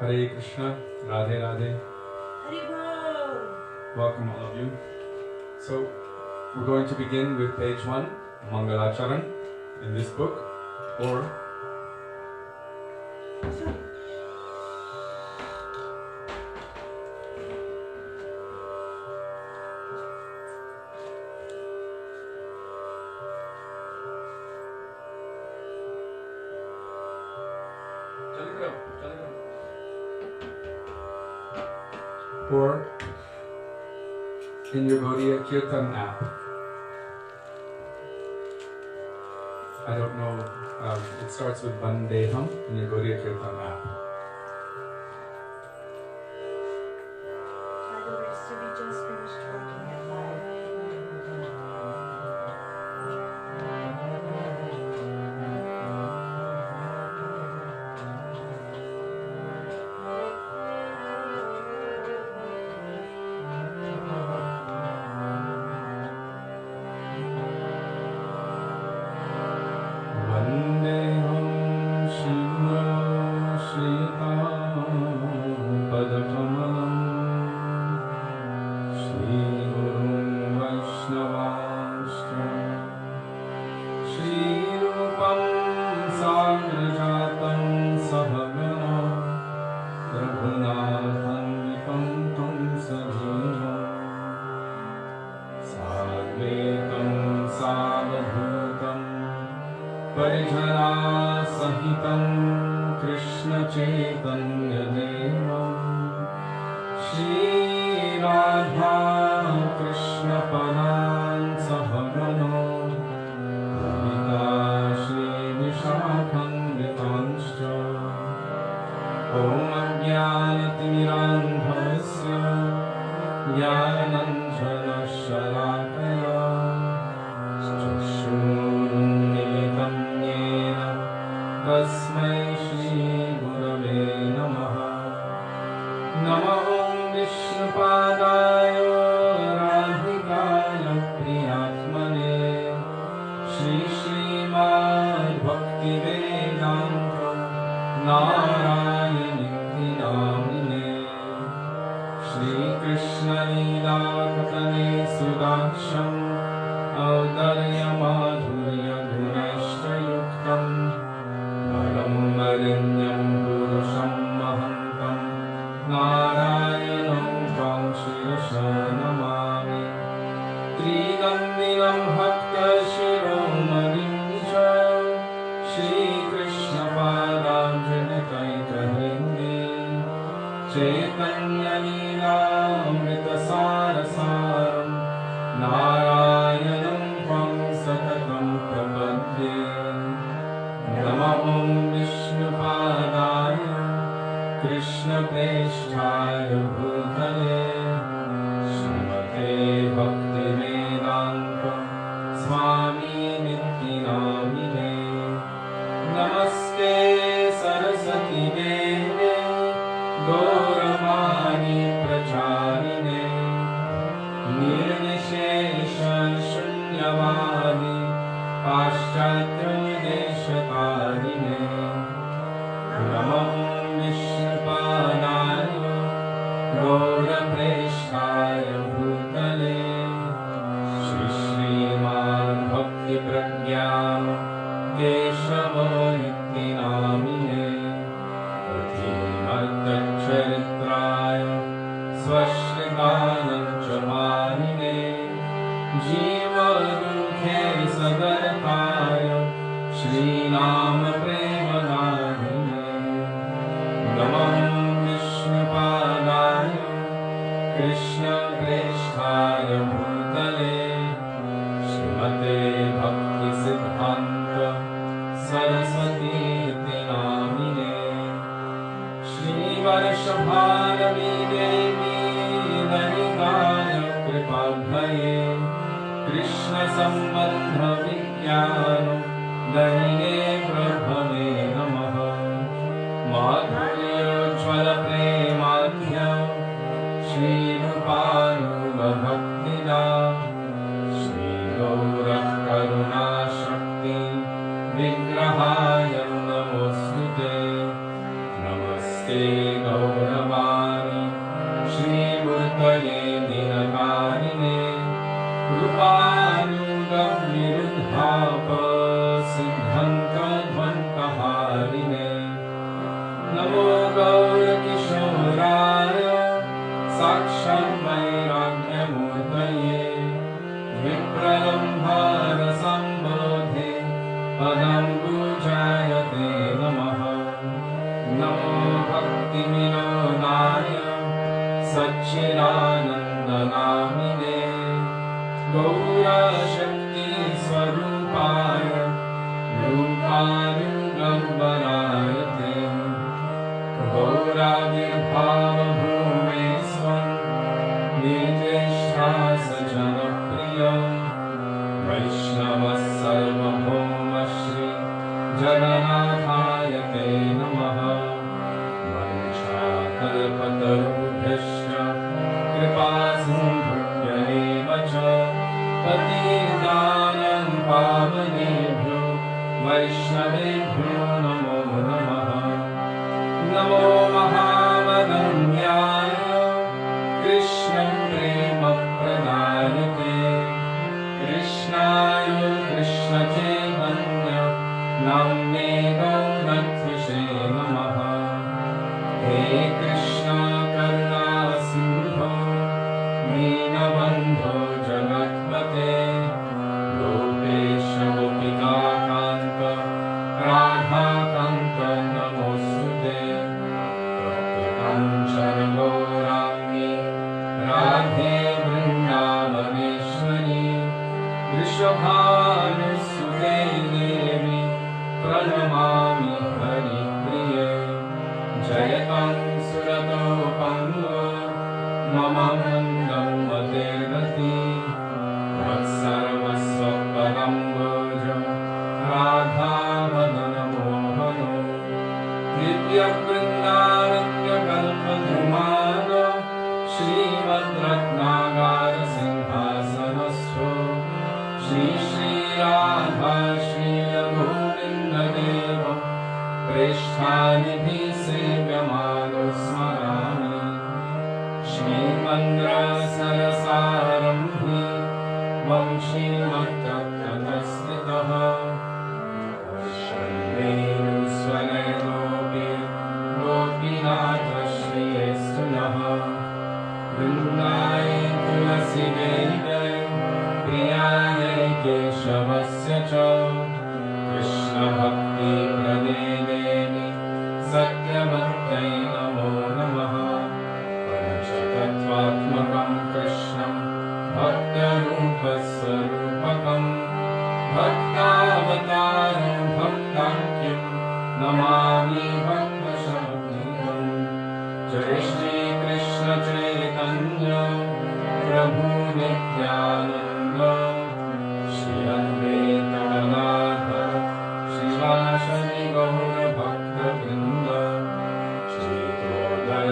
Hare Krishna, Radhe Radhe. Haribol. Welcome all of you. So, we're going to begin with page 1, Mangalacharan, in this book, or in your Gaudiya Kirtan app. I don't know, it starts with Vandeham in your Gaudiya Kirtan app. By the way, Sudevi just finished working at 5. Vigrahaya Namostute, Namaste नमस्ते गौरवाणी श्रीमूर्तये दीनकारिणे कृपानुगम्यनिर्धाप सिद्धान्तध्वन्तहारिणे नमो गौरकिशोराय साक्षात् वैराग्यमूर्तये विप्रलम्भारसम्बोधे पदम्बुजायते नमः नमो भक्तिविनोदाय सच्चिदानन्दनामिने गौरशक्तिस्वरूपाय रूपानुगम्बराय ते गौराविर्भावभूमे स्वं निर्देष्टा सजनप्रिय वैष्णवः सर्वभौमश्री जगन्नाथाय ते नमः वंशाकल्पतरुभ्यश्च कृपासिन्धुभ्येव च पतितानां पावनेभ्यो वैष्णवेभ्यो नमो नमः नमो महावदन्याय कृष्णं प्रेमप्रदायते कृष्णाय कृष्णचैतन्य नाम्ने गौरत्विषे नमः हे कृष्ण करुणा सिन्धो दीनबन्धो जगत्पते गोपेश गोपिकान्त राधाकान्त नमोऽस्तुते तप्तकाञ्चन गौराङ्गी राधे वृन्दावनेश्वरी वृषभानुसुते देवी प्रणमामि हरिप्रिये जयतं सुरतो पङ्गो मम मन्दं मतेरति मत्सर्वस्वपदम्बोज राधामदनमोहनो दिव्यवृन्दारण्यकल्पद्रुमाद श्रीमद्रत्नागारसिंहासनस्थो श्रीराधा श्रीरघुविन्ददेव प्रेष्ठानिधिः सेव्यमानो स्मरामि श्रीमन्द्रसरसारम्भे वंशीमत्ततस्थितः श्रीवेणुस्वरगोपी गोपीनाथ श्रीयस्तुनः वृन्दाय तुलसीदेव्यै प्रियायै केशवस्य च कृष्णभक्तिप्रदे देवी सत्यवत्यै नमो नमः पञ्चतत्त्वात्मकं कृष्णं भक्तरूपस्वरूपकं भक्तावतारं भक्ताख्यं नमामि भक्तशक्तिं जय श्रीकृष्ण चैतन्य प्रभु Nityanand Shri Advaita Gadadhar श्रीवासदि गौरभक्तवृन्द श्रीगोधर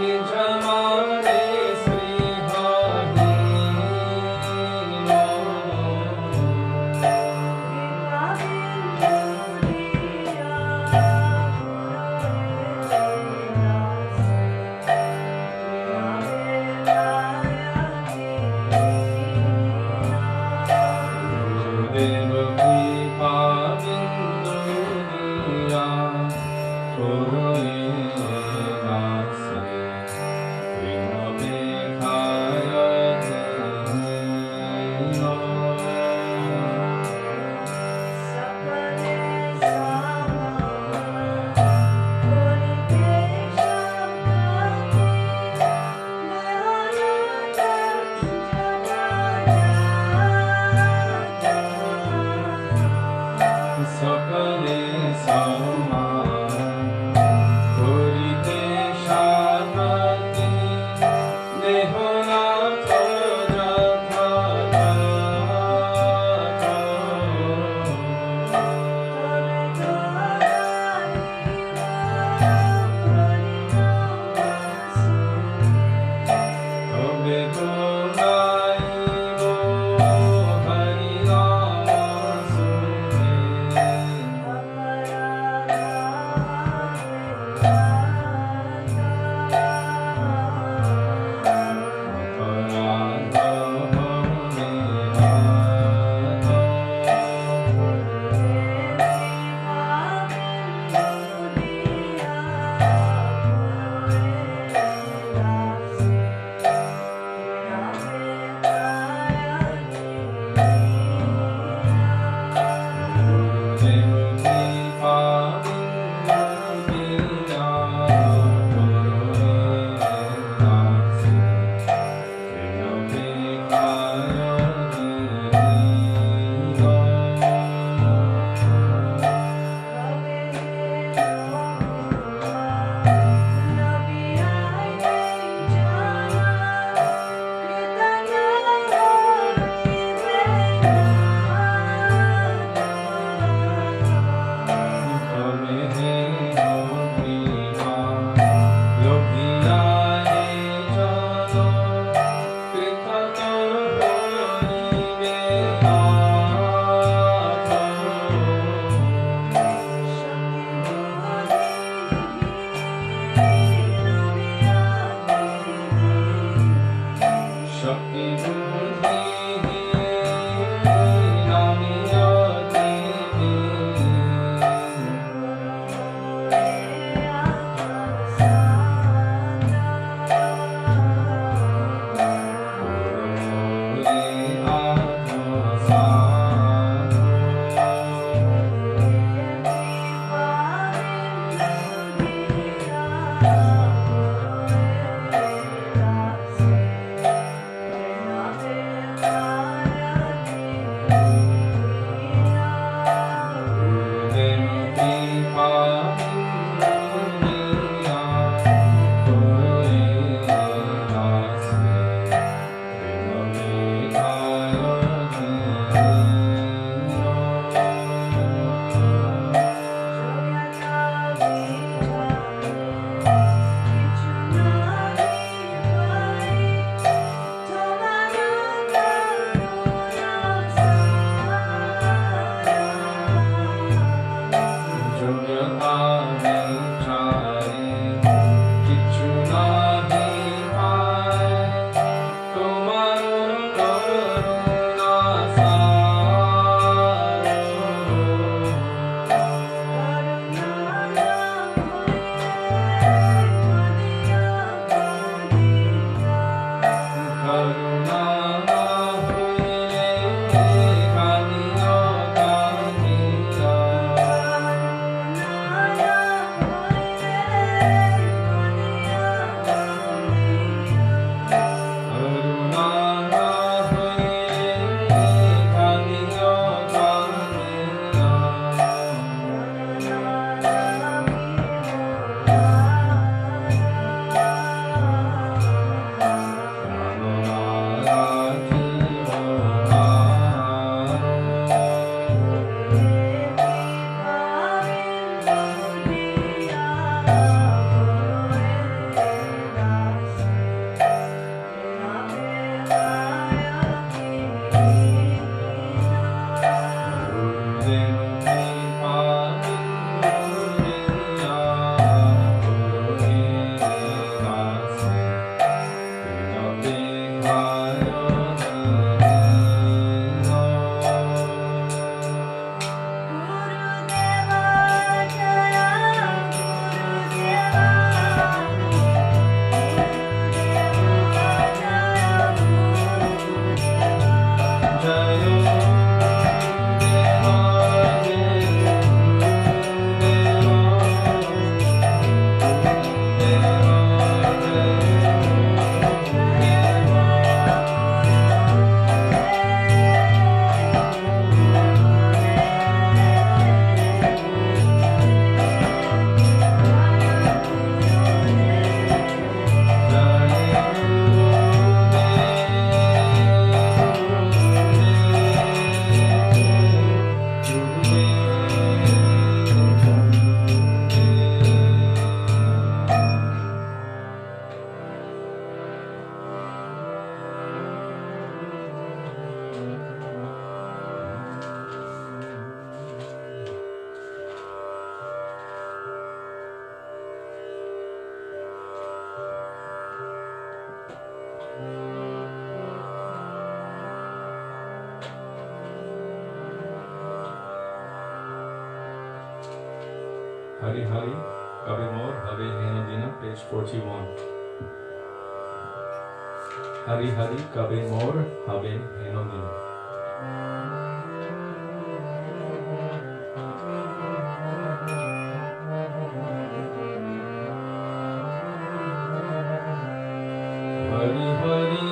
Nijama Hari Hari Kabe Mor Habe Heno Dina, page 41. Hari Hari Kabe Mor Habe Heno Dina. Hari Hari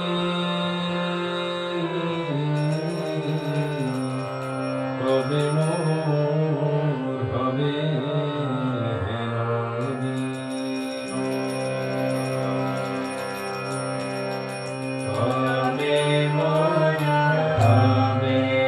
Kabe Mor Habe Heno Dina. Kabe Mor Habe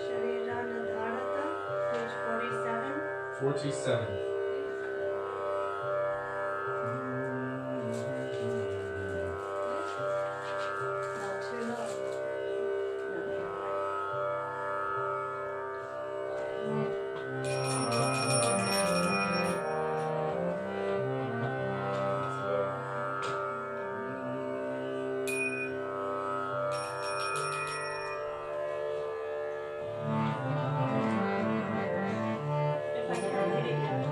Shariranadharata, page 47. 47. Not too low. If I can't hit it yet,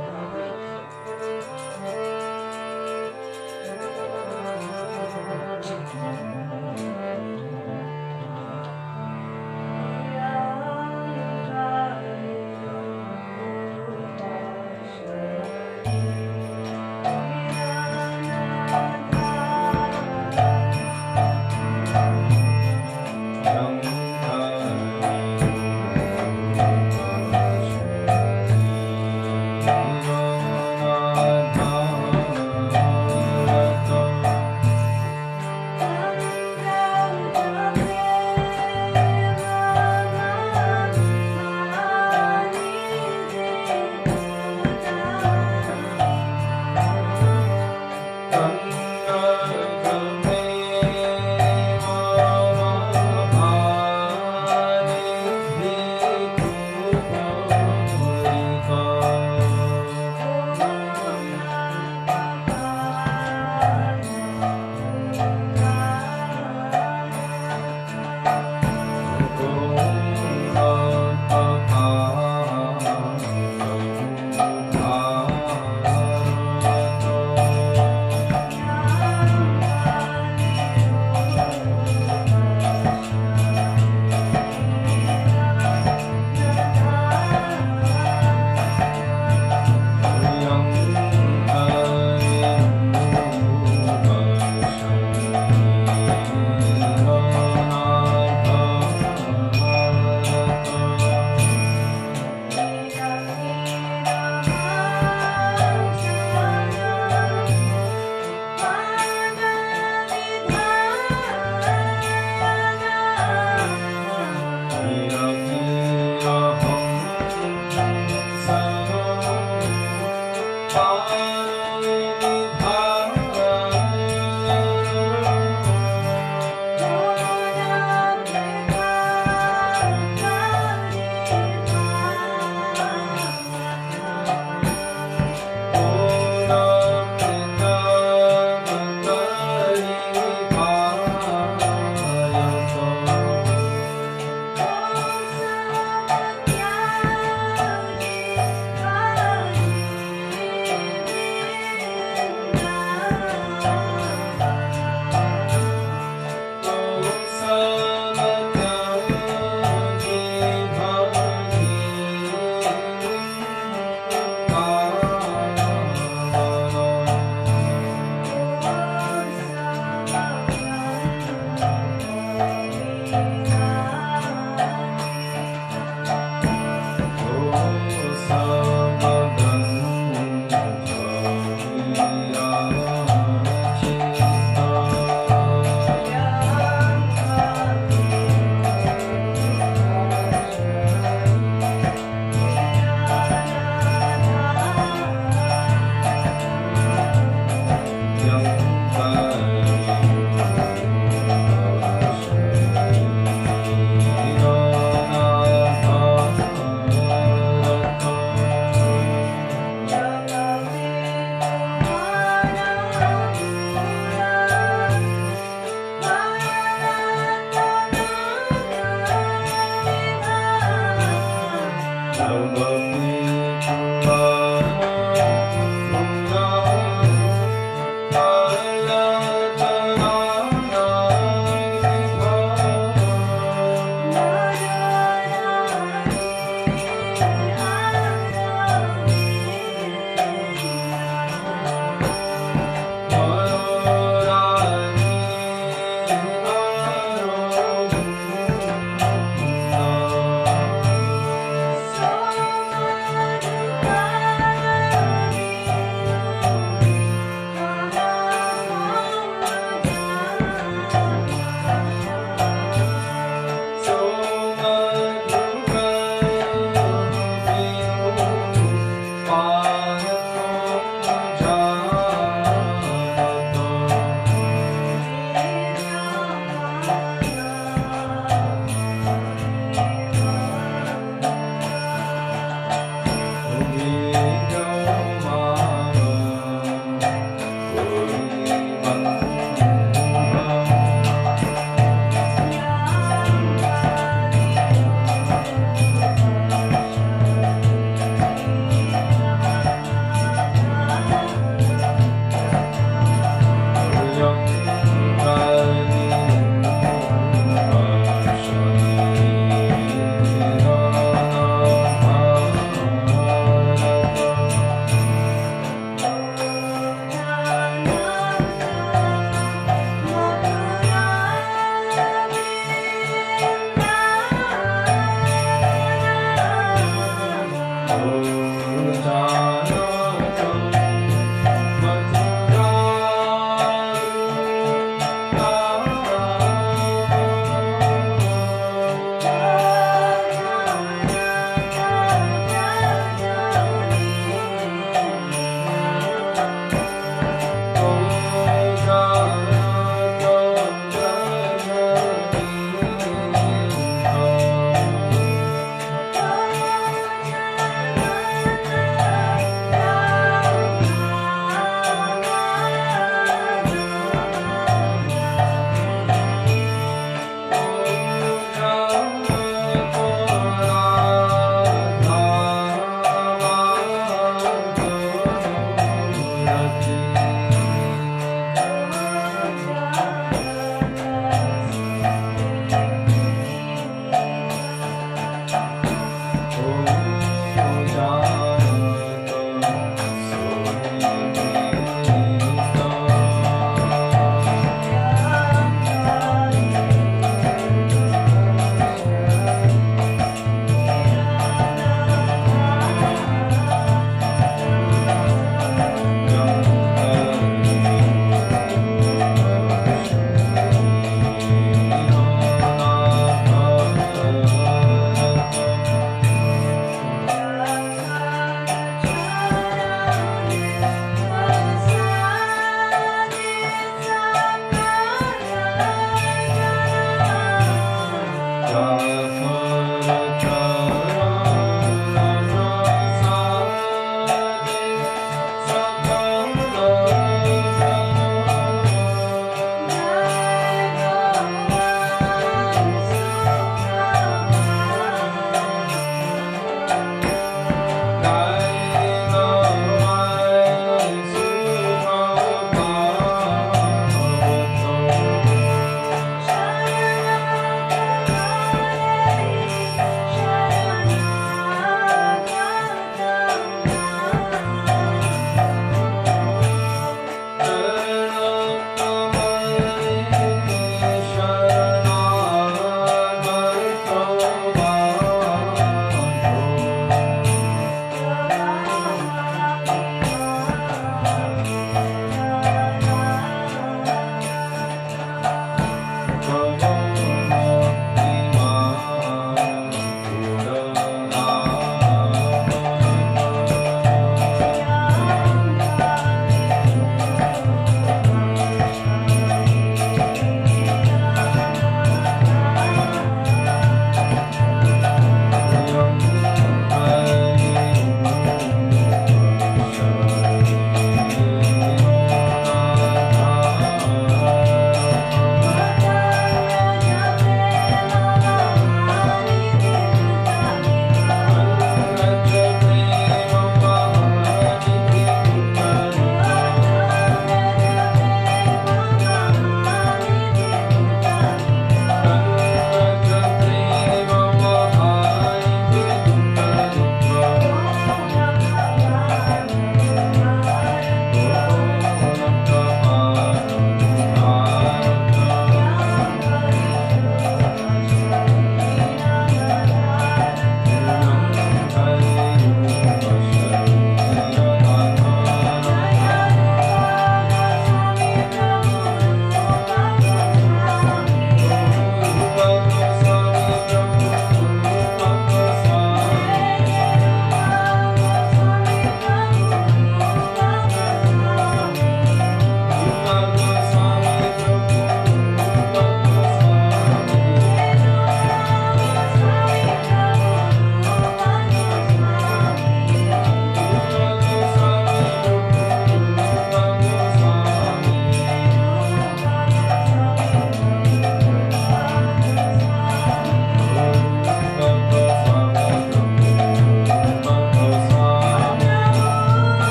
I'll wait.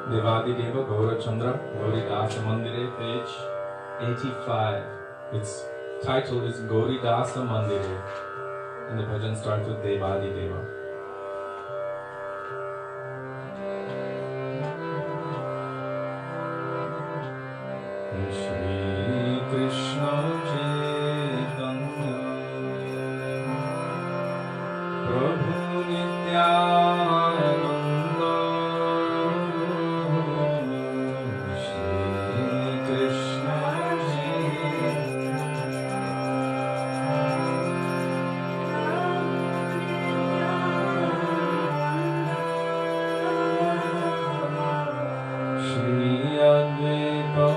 Devadideva Gaurachandra Gauridasa Mandire, page 85. Its title is Gauridasa Mandire, and the bhajan starts with Devadideva. Shri Krishna Chaitanya Prabhu Nityananda Shri Krishna Shri Advaita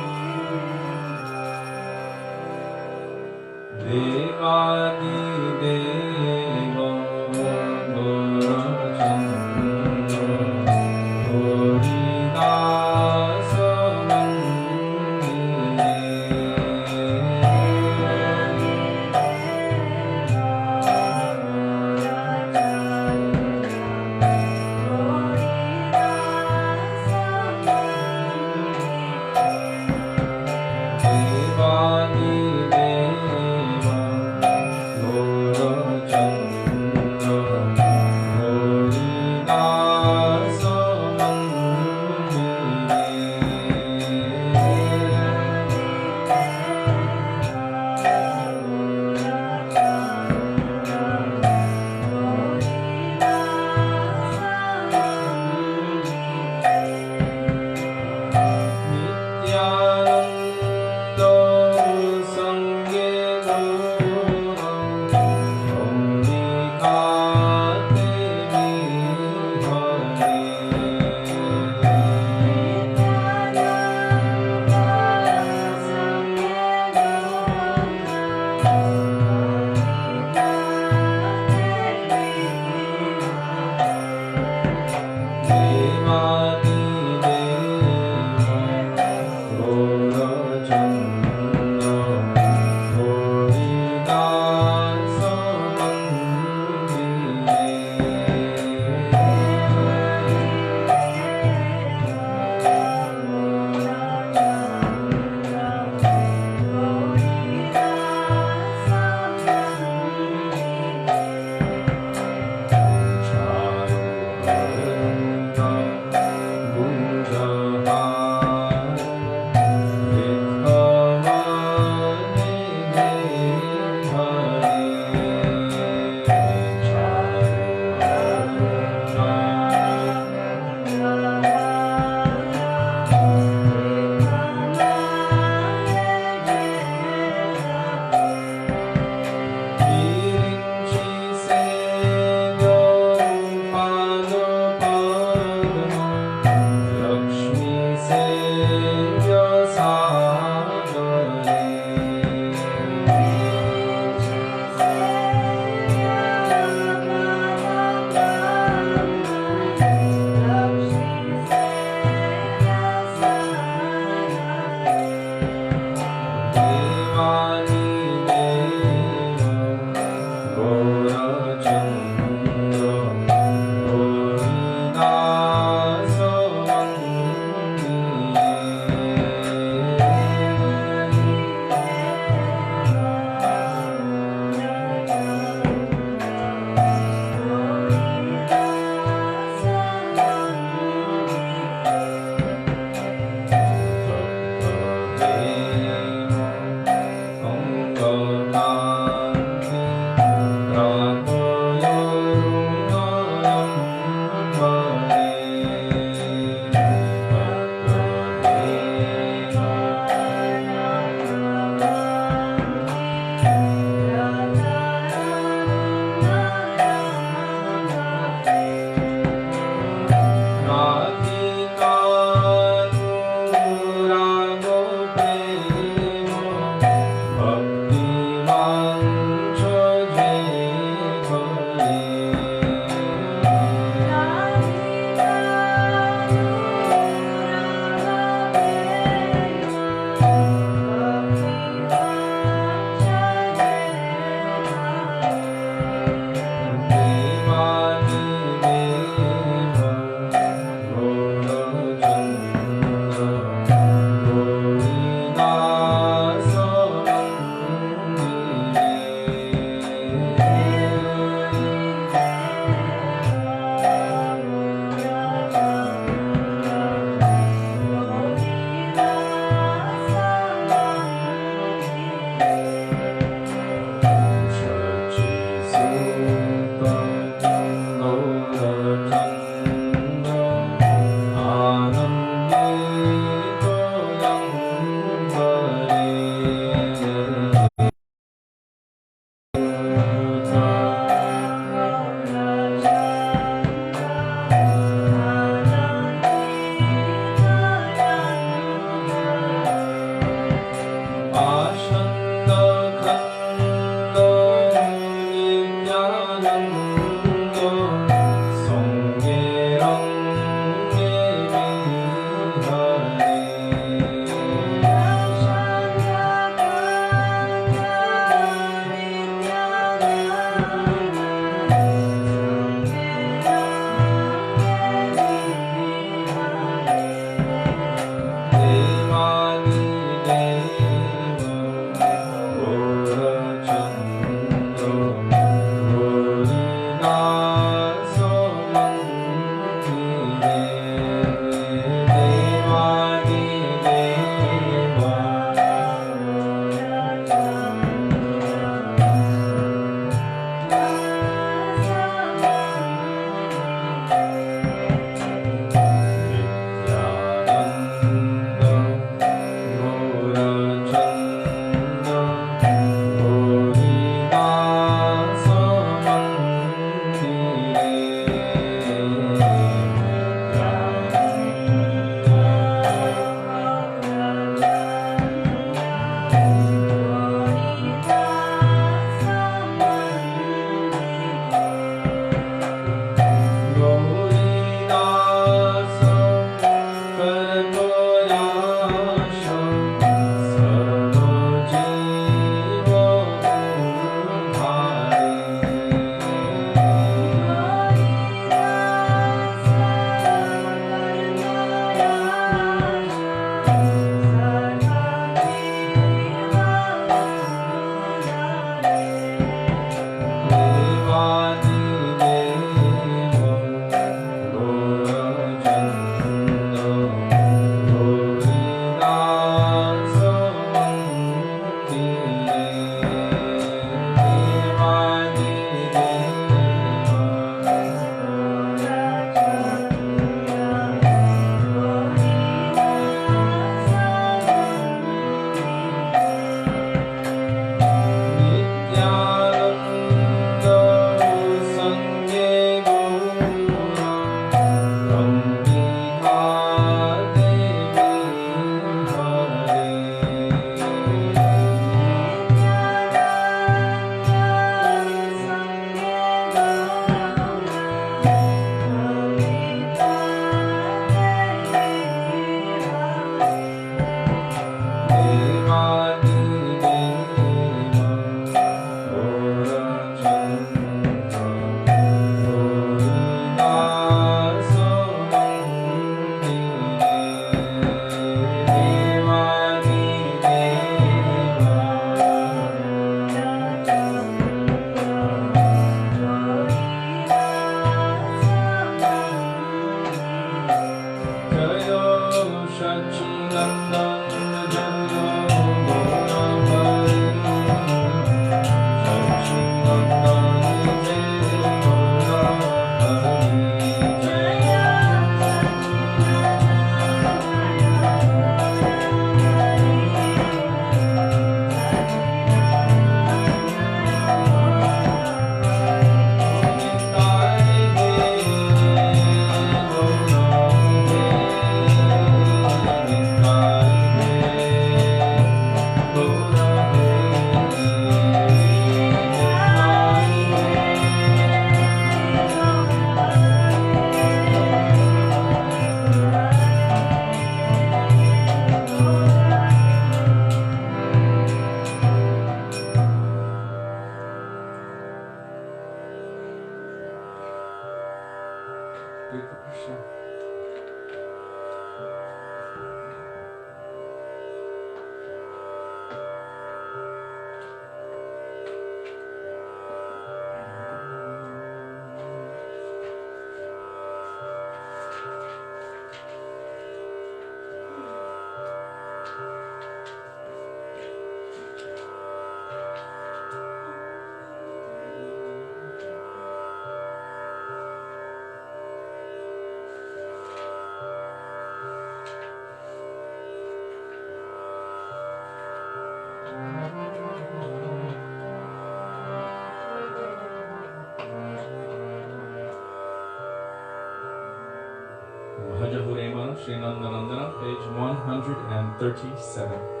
Sri Nandanandana, page 137.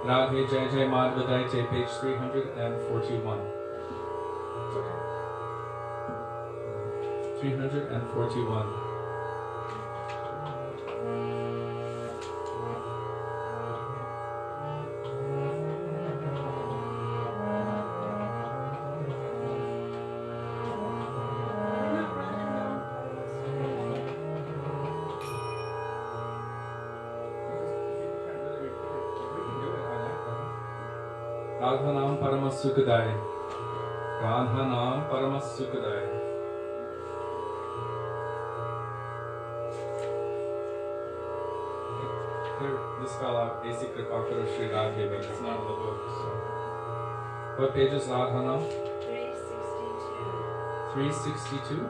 Radhe Jai Jai Madhva Dai Jai, page 341. 341. Radha Naam Parama Sukadai. Radha Naam Parama Sukadai. Here, this fell out, A Secret Bhakti of Sri Radhe, but it's not in the book. So. What page is Radha Naam? 362. 362?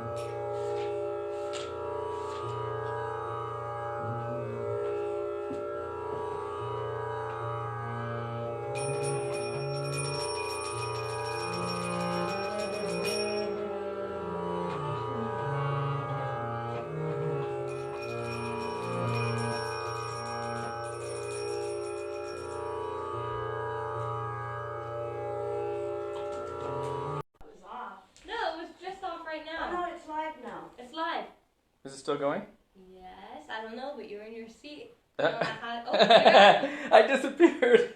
Is it still going? Yes, I don't know, but you're in your seat. I disappeared.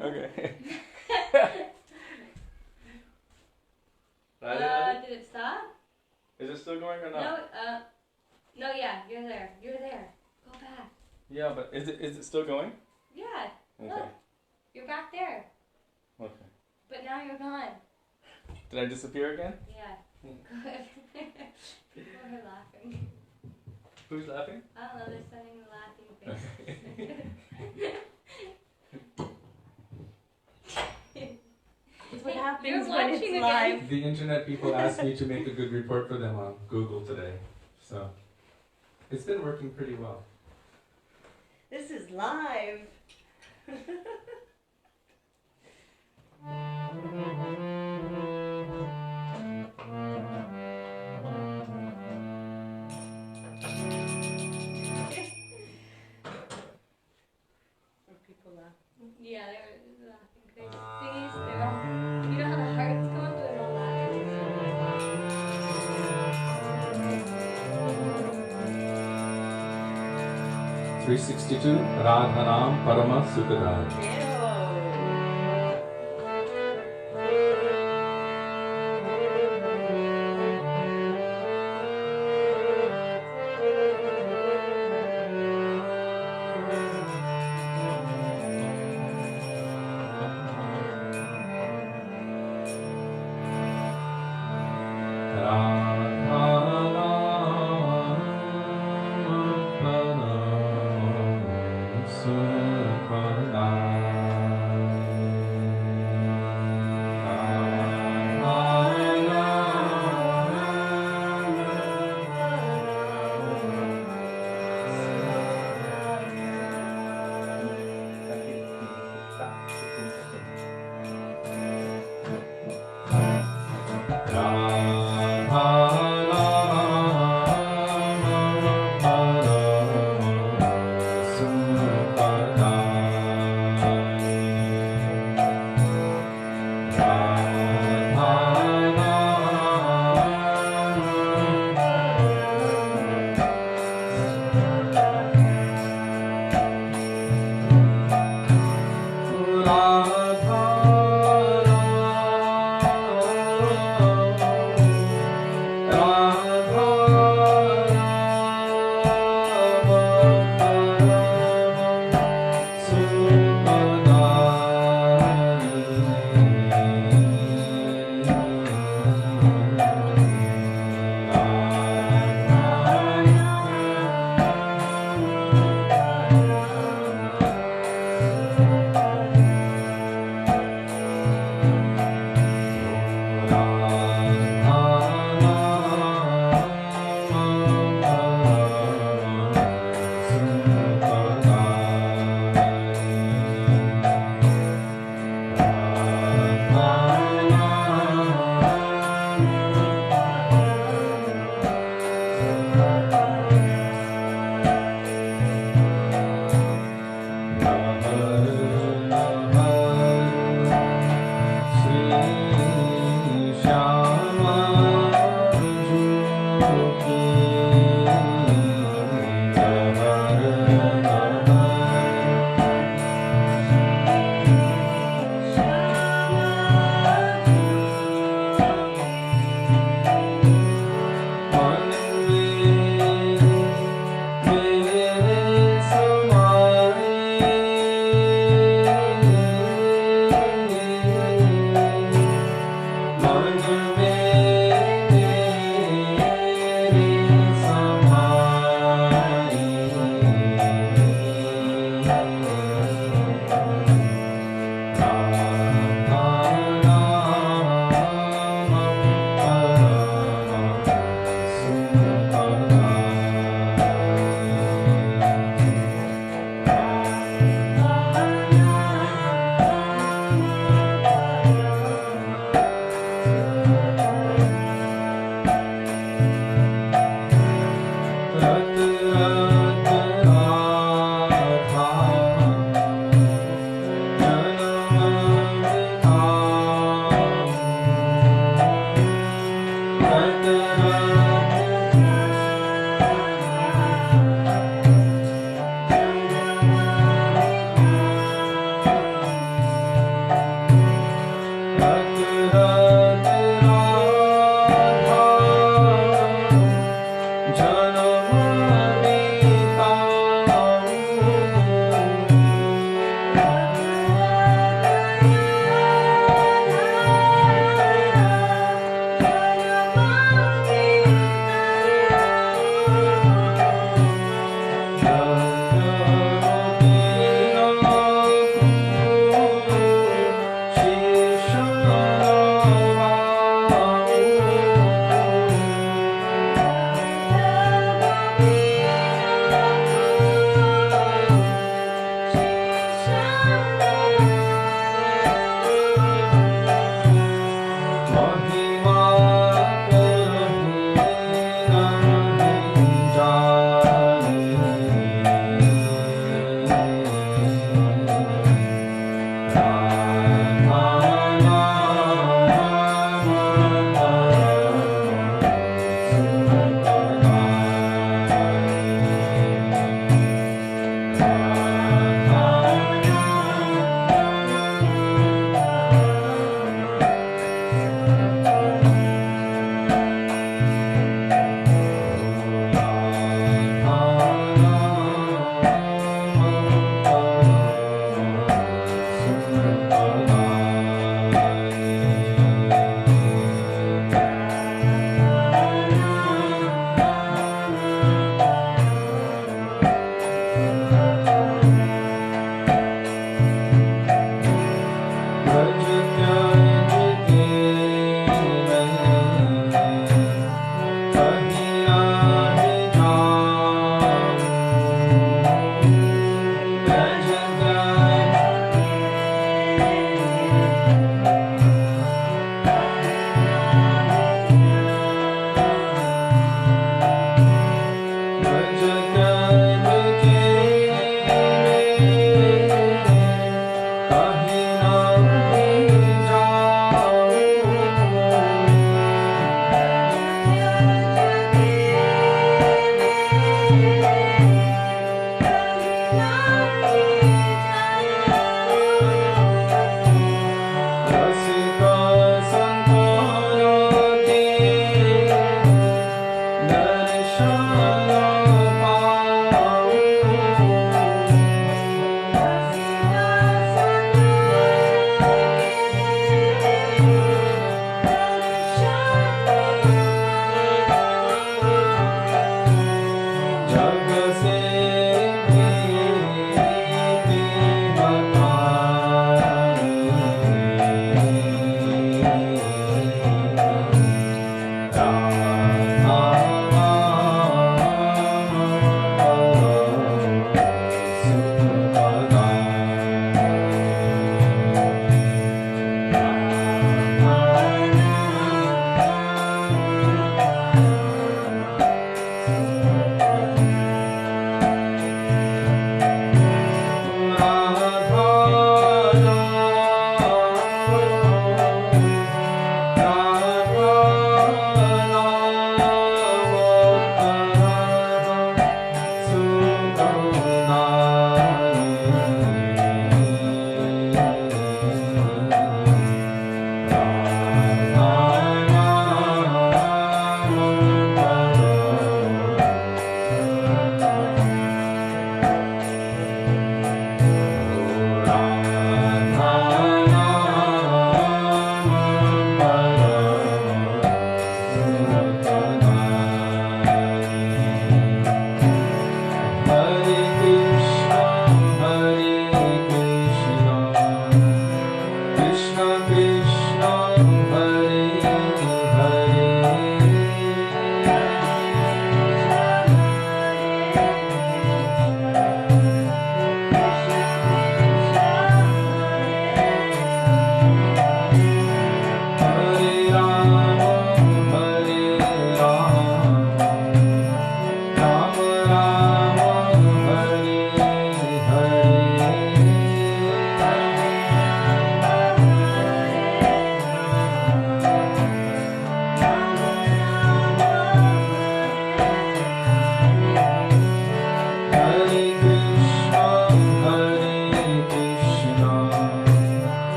Okay. Did it stop? Is it still going or not? No, yeah, you're there. You're there. Go back. Yeah, but is it still going? Yeah. Okay. Look, you're back there. Okay. But now you're gone. Did I disappear again? Yeah. People are laughing. Who's laughing? I don't know, they're sending the laughing face. It's what happens You're when it's watching live. again. The internet people asked me to make a good report for them on Google today. So, it's been working pretty well. This is live. 362, Radhanam Parama Sukadai. Sukadai.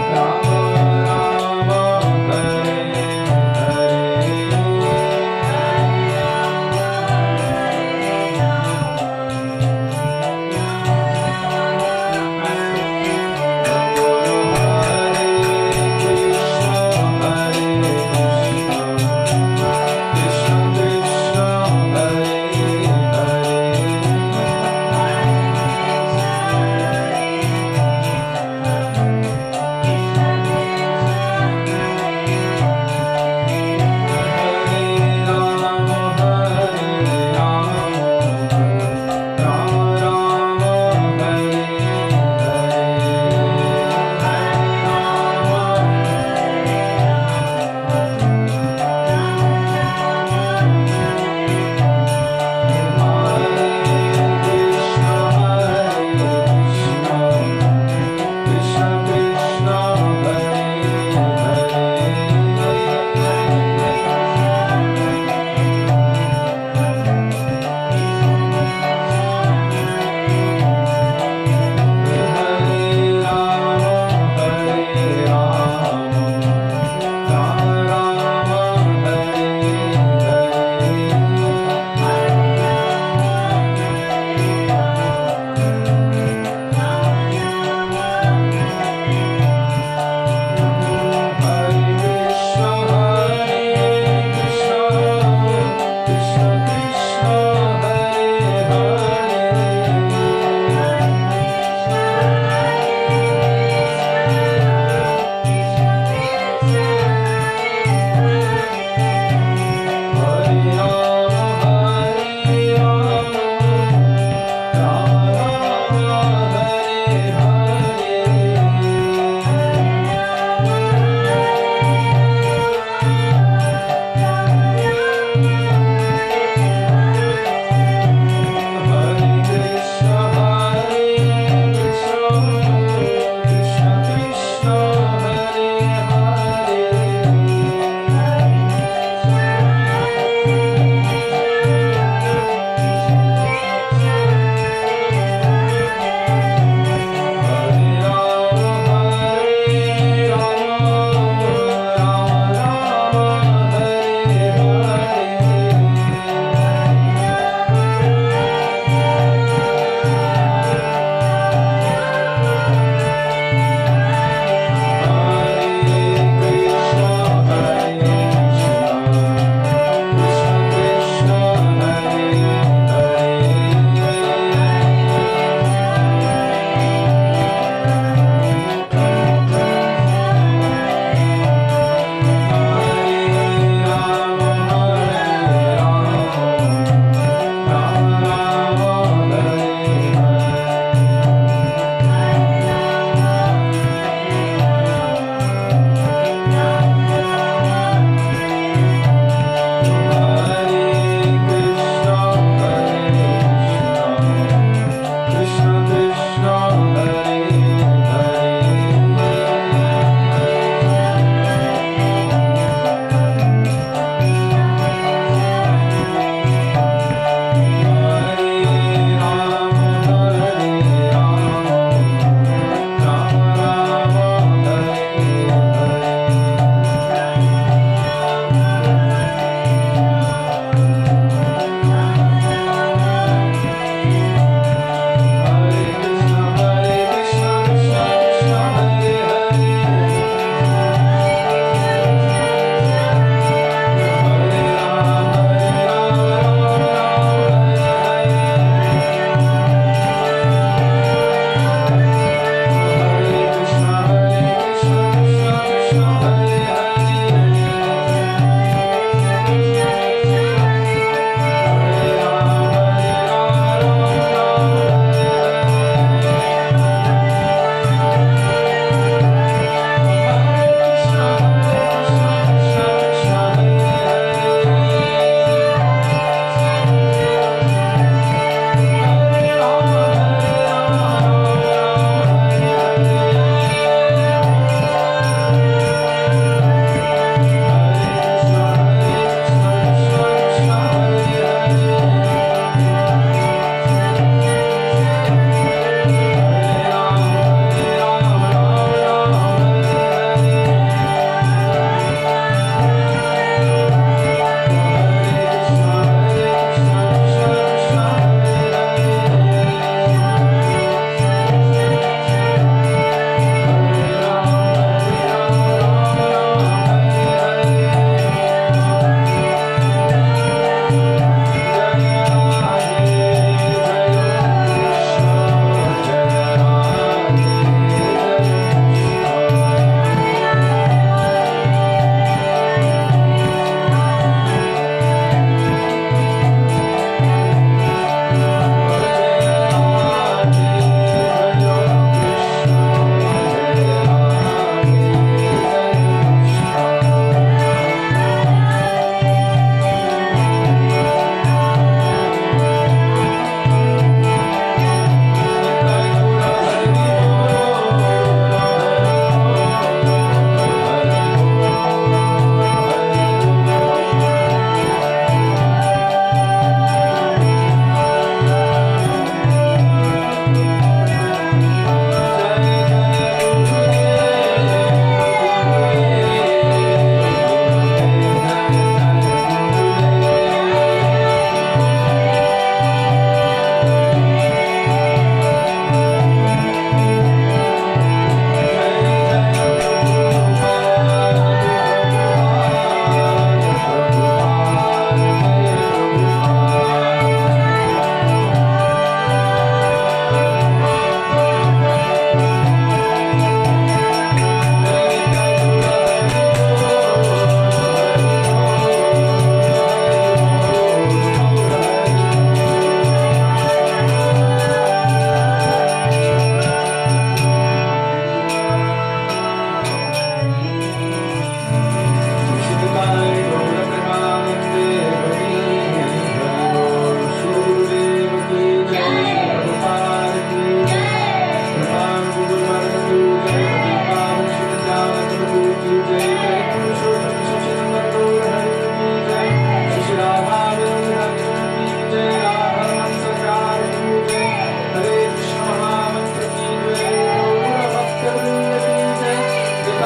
Krishna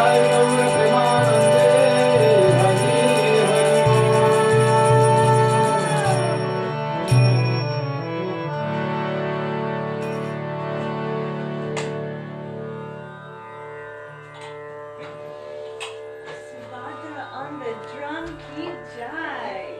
Nitai Gaura Premanande Hari Subhadra on the drum, keep jive.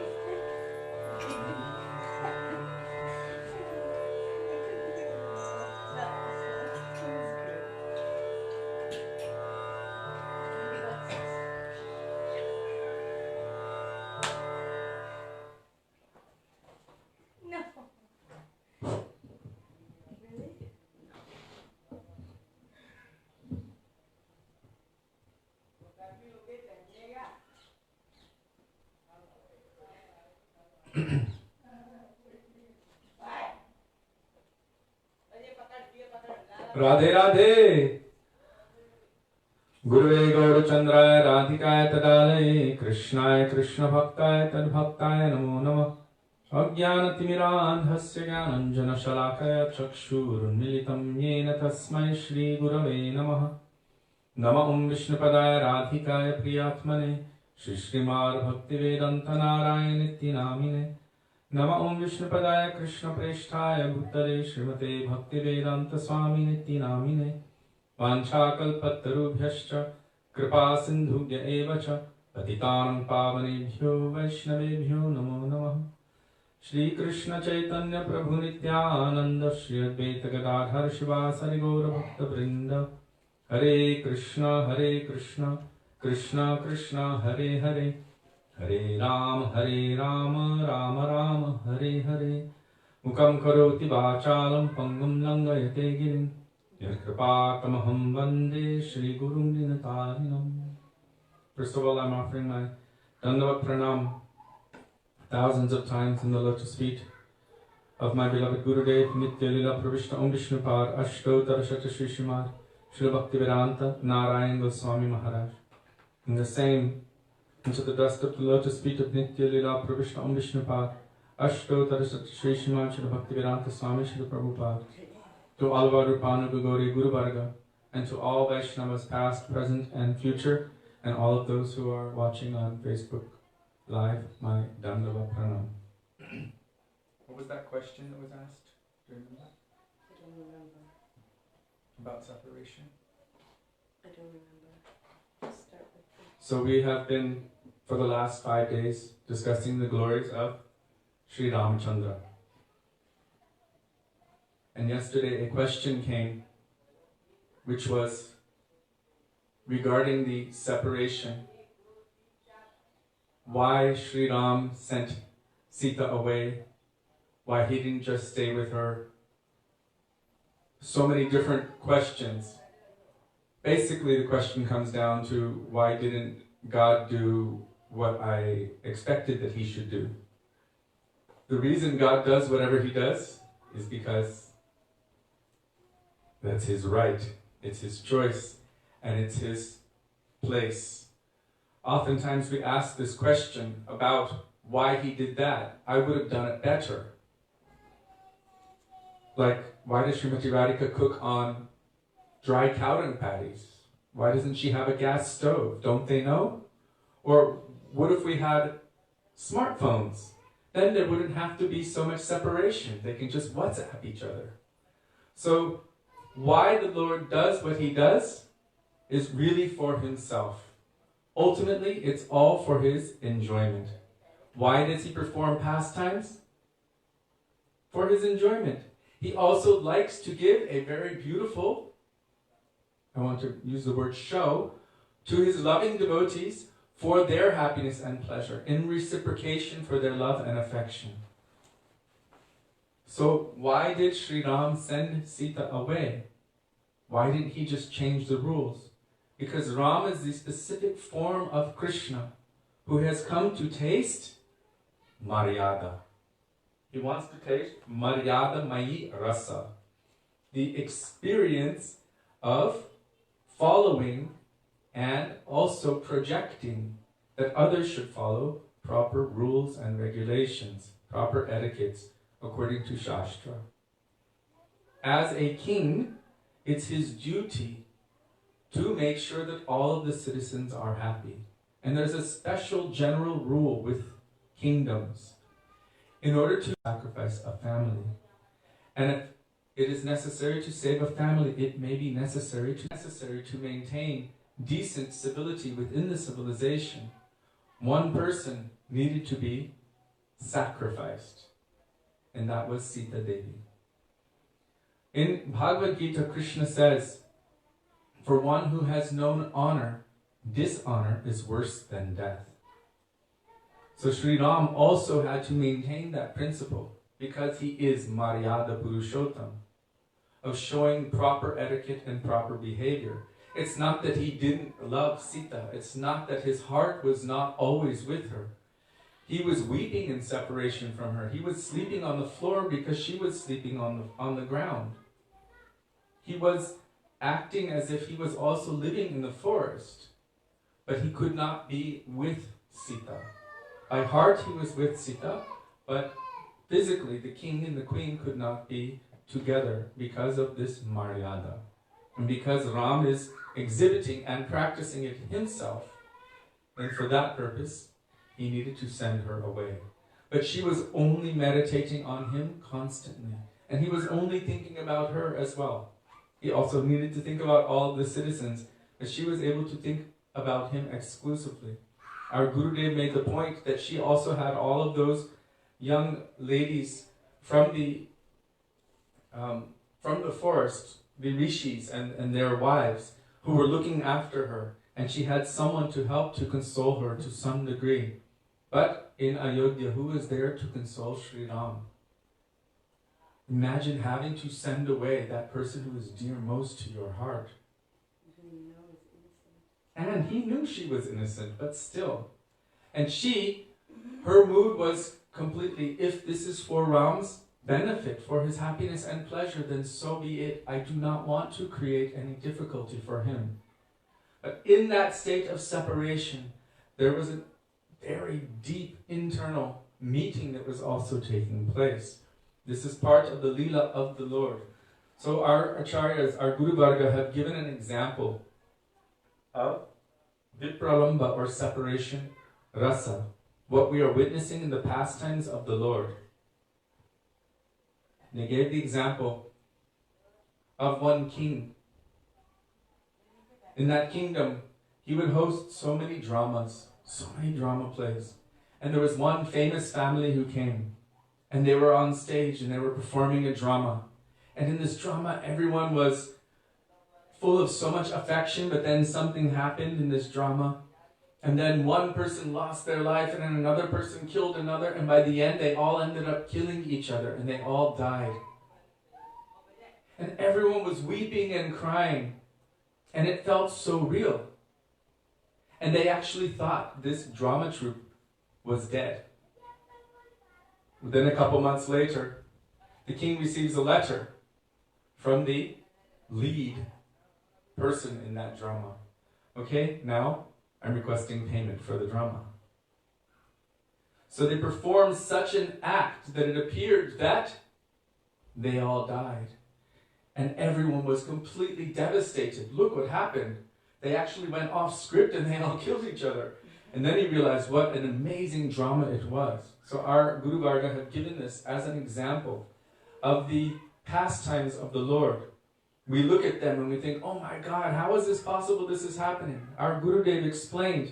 No. Really? Radhe Radhe Gurve Gaurachandraya Radhikaya Tadalaya Krishnaya Krishna Bhaktaya Tadbhaktaya Namo Namah Ajnanatimirandhasya Jnananjana Shalakaya Chakshurunmilitam Yena Tasmai Shri Gurave Namaha Nama Vishnupadaya Radhikaya Priyatmane Shri Srimad Bhaktivedanta Narayana Namine Nama Vishnupadaya Krishna Preshtaya Bhuttale Srimate Bhaktivedanta Swami Namine Vanchakalpatarubhyascha Kripa Sindhubhya Evacha Patitanam Pavanebhyo Vaishnavebhyo Namo Namah Shri Krishna Chaitanya Prabhu Nityananda Shri Advaita Gadadhar Shivasari Gaura Bhakta Vrinda Hare Krishna Krishna Krishna Hare Hare Hare Rama Rama Rama Hare Hare Mukam Karoti Vachalam Pangam Langayate Girim Yakripātamaham Vande Shri Gurum Dinatarinam. First of all, I'm offering my Dandavat Pranam thousands of times in the lotus feet of my beloved Gurudev Nitya Lila Pravishta Om Vishnupad Ashtotar Shata Shri Srimad Srila Bhaktivedanta Narayan Goswami Maharaj. And the same into the dust of the lotus feet of Nitya Lila Pravishta Om Vishnupad Ashtotar Shata Shri Srimad Srila Bhaktivedanta Swami Srila Prabhupada. To all of our Rupanuga Gauri Guru Varga, and to all Vaishnavas past, present, and future, and all of those who are watching on Facebook Live, my Dandava Pranam. What was that question that was asked? Do you remember? I don't remember. About separation? I don't remember. Let's start with this. So we have been, for the last 5 days, discussing the glories of Sri Ramachandra. And yesterday a question came, which was regarding the separation. Why Sri Ram sent Sita away, why he didn't just stay with her. So many different questions. Basically the question comes down to, why didn't God do what I expected that he should do? The reason God does whatever he does is because that's his right, it's his choice, and it's his place. Oftentimes we ask this question about why he did that. I would have done it better. Like, why does Srimati Radhika cook on dry cow dung patties? Why doesn't she have a gas stove? Don't they know? Or what if we had smartphones? Then there wouldn't have to be so much separation. They can just WhatsApp each other. So, why the Lord does what he does is really for himself. Ultimately, it's all for his enjoyment. Why does he perform pastimes? For his enjoyment. He also likes to give a very beautiful, I want to use the word show, to his loving devotees for their happiness and pleasure, in reciprocation for their love and affection. So why did Sri Ram send Sita away? Why didn't he just change the rules? Because Ram is the specific form of Krishna who has come to taste Maryada. He wants to taste Maryada Mayi Rasa, the experience of following and also projecting that others should follow proper rules and regulations, proper etiquettes, according to Shastra. As a king, it's his duty to make sure that all of the citizens are happy. And there's a special general rule with kingdoms. In order to sacrifice a family, and if it is necessary to save a family, it may be necessary to maintain decent civility within the civilization. One person needed to be sacrificed, and that was Sita Devi. In Bhagavad Gita, Krishna says, "For one who has known honor, dishonor is worse than death." So Sri Ram also had to maintain that principle because he is Maryada Purushottam, of showing proper etiquette and proper behavior. It's not that he didn't love Sita. It's not that his heart was not always with her. He was weeping in separation from her. He was sleeping on the floor because she was sleeping on the ground. He was acting as if he was also living in the forest, but he could not be with Sita. By heart he was with Sita, but physically the king and the queen could not be together because of this Maryada. And because Ram is exhibiting and practicing it himself, and for that purpose, he needed to send her away. But she was only meditating on him constantly, and he was only thinking about her as well. He also needed to think about all of the citizens, but she was able to think about him exclusively. Our Gurudev made the point that she also had all of those young ladies from the forest, the rishis and their wives, who were looking after her, and she had someone to help to console her to some degree. But in Ayodhya, who was there to console Sri Ram? Imagine having to send away that person who is dear most to your heart. And he knew she was innocent, but still. And her mood was completely, if this is for Ram's benefit, for his happiness and pleasure, then so be it. I do not want to create any difficulty for him. But in that state of separation, there was a very deep internal meeting that was also taking place. This is part of the Leela of the Lord. So our Acharyas, our Guru Varga, have given an example of Vipralamba, or separation rasa, what we are witnessing in the pastimes of the Lord. They gave the example of one king. In that kingdom, he would host so many dramas, so many drama plays. And there was one famous family who came, and they were on stage and they were performing a drama. And in this drama, everyone was full of so much affection, but then something happened in this drama. And then one person lost their life, and then another person killed another, and by the end they all ended up killing each other, and they all died. And everyone was weeping and crying, and it felt so real. And they actually thought this drama troupe was dead. Then a couple months later, the king receives a letter from the lead person in that drama. Okay, now I'm requesting payment for the drama. So they performed such an act that it appeared that they all died. And everyone was completely devastated. Look what happened. They actually went off script and they all killed each other. And then he realized what an amazing drama it was. So our Guru Varga have given this as an example of the pastimes of the Lord. We look at them and we think, oh my God, how is this possible this is happening? Our Gurudev explained,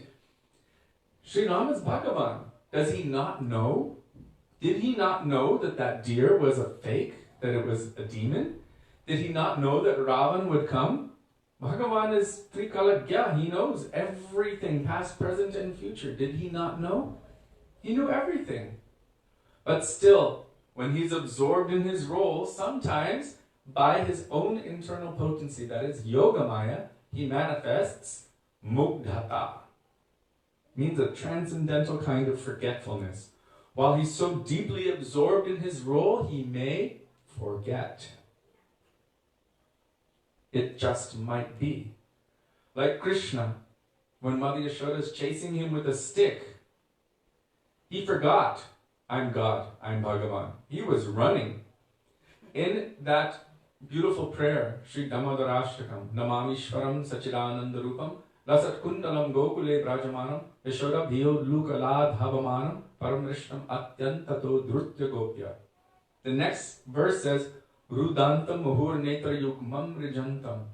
Sri Ram is Bhagavan. Does he not know? Did he not know that that deer was a fake? That it was a demon? Did he not know that Ravan would come? Bhagavan is Trikalagya. He knows everything, past, present, and future. Did he not know? He knew everything. But still, when he's absorbed in his role, sometimes by his own internal potency, that is Yogamaya, he manifests Mugdhata. Means a transcendental kind of forgetfulness. While he's so deeply absorbed in his role, he may forget. It just might be. Like Krishna, when Mother Yashoda is chasing him with a stick, he forgot, I'm God, I'm Bhagavan. He was running. In that beautiful prayer, Sri Damodarashtakam, Namamishwaram Sachidananda Rupam, Lasat Kundalam Gokule Brajamanam, Yashoda Bhiyo Lukalad Havamanam, Paramrishnam Atyantato Drutya Gopya. The next verse says, Rudantam Muhur Netra Yukmam Rijantam.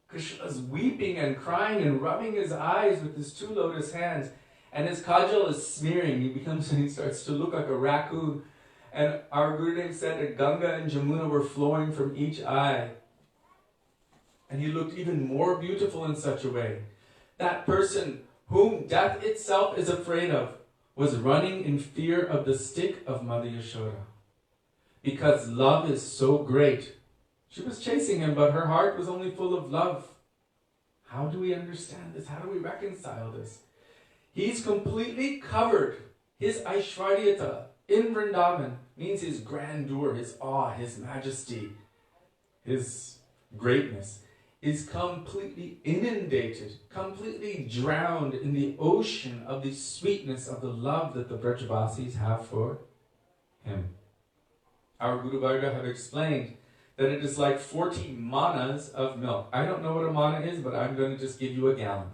Krishna's weeping and crying and rubbing his eyes with his two lotus hands, and his kajal is smearing. He starts to look like a raccoon. And our Gurudev said that Ganga and Jamuna were flowing from each eye. And he looked even more beautiful in such a way. That person whom death itself is afraid of was running in fear of the stick of Mother Yashoda. Because love is so great. She was chasing him, but her heart was only full of love. How do we understand this? How do we reconcile this? He's completely covered. His Aishwaryata in Vrindavan means his grandeur, his awe, his majesty, his greatness is completely inundated, completely drowned in the ocean of the sweetness of the love that the Brajavasis have for him. Our Guru Varga have explained that it is like 40 manas of milk. I don't know what a mana is, but I'm going to just give you a gallon.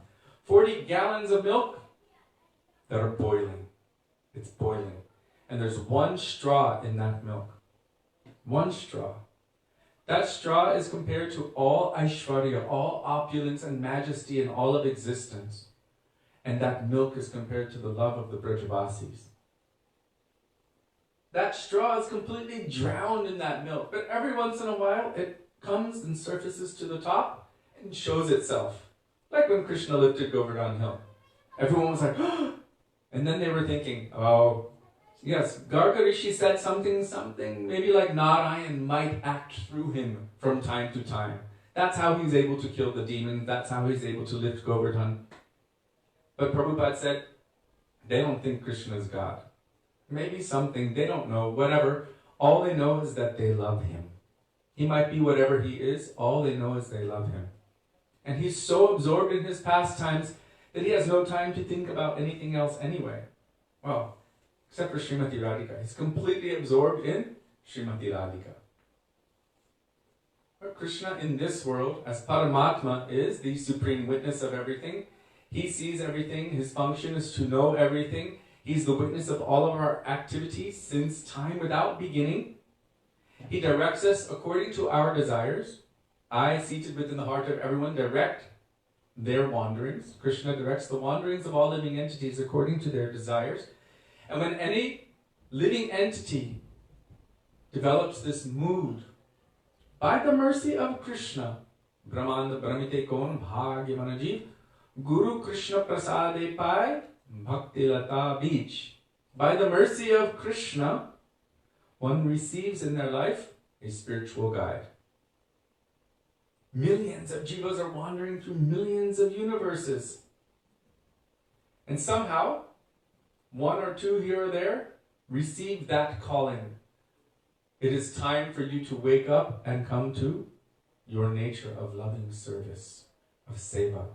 40 gallons of milk that are boiling. It's boiling. And there's one straw in that milk. One straw. That straw is compared to all Aishwarya, all opulence and majesty in all of existence. And that milk is compared to the love of the Brajavasis. That straw is completely drowned in that milk. But every once in a while, it comes and surfaces to the top and shows itself. Like when Krishna lifted Govardhan Hill. Everyone was like, oh! And then they were thinking, oh, yes, Garga Rishi said something, maybe like Narayan might act through him from time to time. That's how he's able to kill the demons. That's how he's able to lift Govardhan. But Prabhupada said, they don't think Krishna is God. Maybe something, they don't know, whatever. All they know is that they love him. He might be whatever he is. All they know is they love him. And he's so absorbed in his pastimes that he has no time to think about anything else anyway. Well, except for Srimati Radhika. He's completely absorbed in Srimati Radhika. But Krishna in this world, as Paramatma, is the supreme witness of everything. He sees everything. His function is to know everything. He's the witness of all of our activities since time without beginning. He directs us according to our desires. I, seated within the heart of everyone, direct their wanderings. Krishna directs the wanderings of all living entities according to their desires. And when any living entity develops this mood, by the mercy of Krishna, Brahmanda Brahmite Kon Bhagya Manajiv, Guru Krishna Prasade Pai, Bhakti Lata Beach. By the mercy of Krishna, one receives in their life a spiritual guide. Millions of jivas are wandering through millions of universes. And somehow, one or two here or there receive that calling. It is time for you to wake up and come to your nature of loving service, of seva.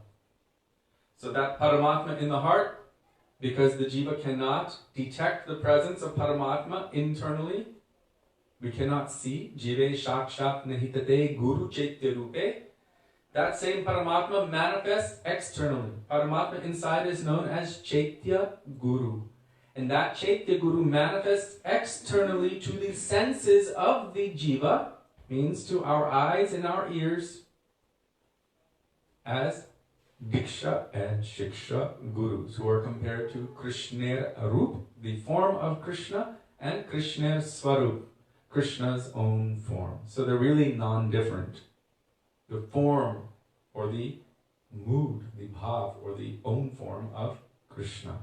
So that Paramatma in the heart, because the jiva cannot detect the presence of Paramatma internally, we cannot see, jive shakshat nahitate guru chaitya rupe. That same Paramatma manifests externally. Paramatma inside is known as Chaitya Guru. And that Chaitya Guru manifests externally to the senses of the jiva, means to our eyes and our ears, as Diksha and Shiksha Gurus, who are compared to Krishner Arup, the form of Krishna, and Krishner Swarup, Krishna's own form. So they're really non-different. The form or the mood, the bhav or the own form of Krishna.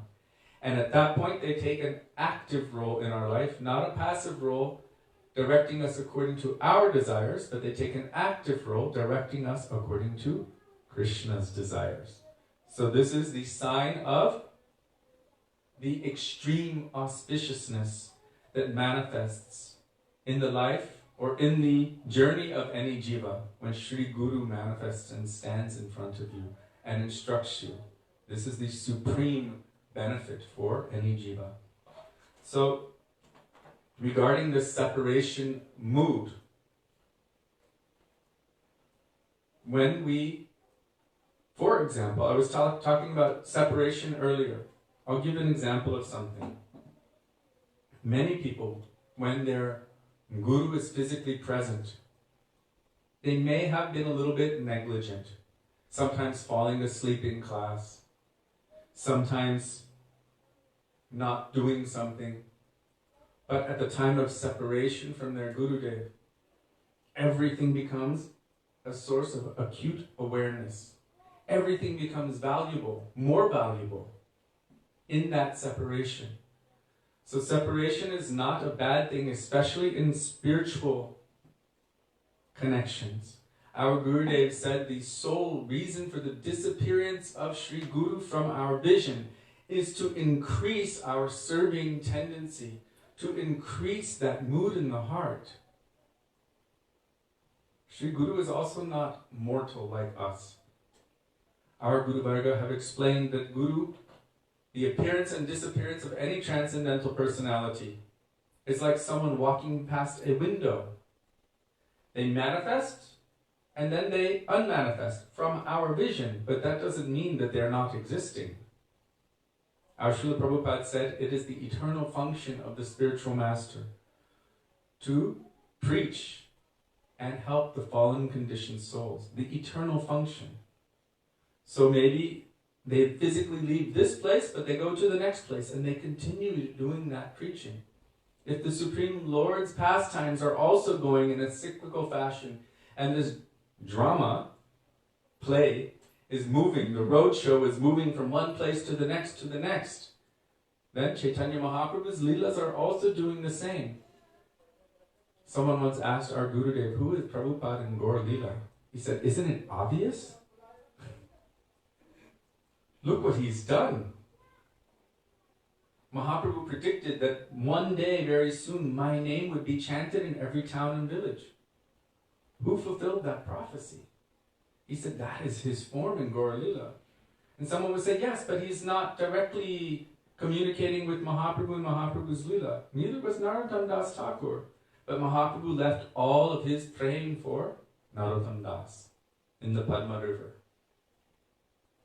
And at that point they take an active role in our life, not a passive role directing us according to our desires, but they take an active role directing us according to Krishna's desires. So this is the sign of the extreme auspiciousness that manifests in the life or in the journey of any jiva when Sri Guru manifests and stands in front of you and instructs you. This is the supreme benefit for any jiva. So, regarding this separation mood, when we, for example, I was talking about separation earlier. I'll give an example of something. Many people, when their guru is physically present, they may have been a little bit negligent, sometimes falling asleep in class, sometimes not doing something. But at the time of separation from their Gurudev, everything becomes a source of acute awareness. Everything becomes valuable, more valuable, in that separation. So separation is not a bad thing, especially in spiritual connections. Our Gurudev said the sole reason for the disappearance of Sri Guru from our vision is to increase our serving tendency, to increase that mood in the heart. Sri Guru is also not mortal like us. Our Guru Varga have explained that Guru, the appearance and disappearance of any transcendental personality, is like someone walking past a window. They manifest and then they unmanifest from our vision, but that doesn't mean that they're not existing. Our Srila Prabhupada said it is the eternal function of the spiritual master to preach and help the fallen conditioned souls. The eternal function. So maybe they physically leave this place, but they go to the next place and they continue doing that preaching. If the Supreme Lord's pastimes are also going in a cyclical fashion, and this drama, play, is moving, the road show is moving from one place to the next, then Chaitanya Mahaprabhu's Leelas are also doing the same. Someone once asked our Gurudev, who is Prabhupada in Gaur Leela? He said, isn't it obvious? Look what he's done. Mahaprabhu predicted that one day, very soon, my name would be chanted in every town and village. Who fulfilled that prophecy? He said, that is his form in Gaur Leela. And someone would say, yes, but he's not directly communicating with Mahaprabhu and Mahaprabhu's Leela. Neither was Narottam Das Thakur. But Mahaprabhu left all of his praying for Narottam Das in the Padma River.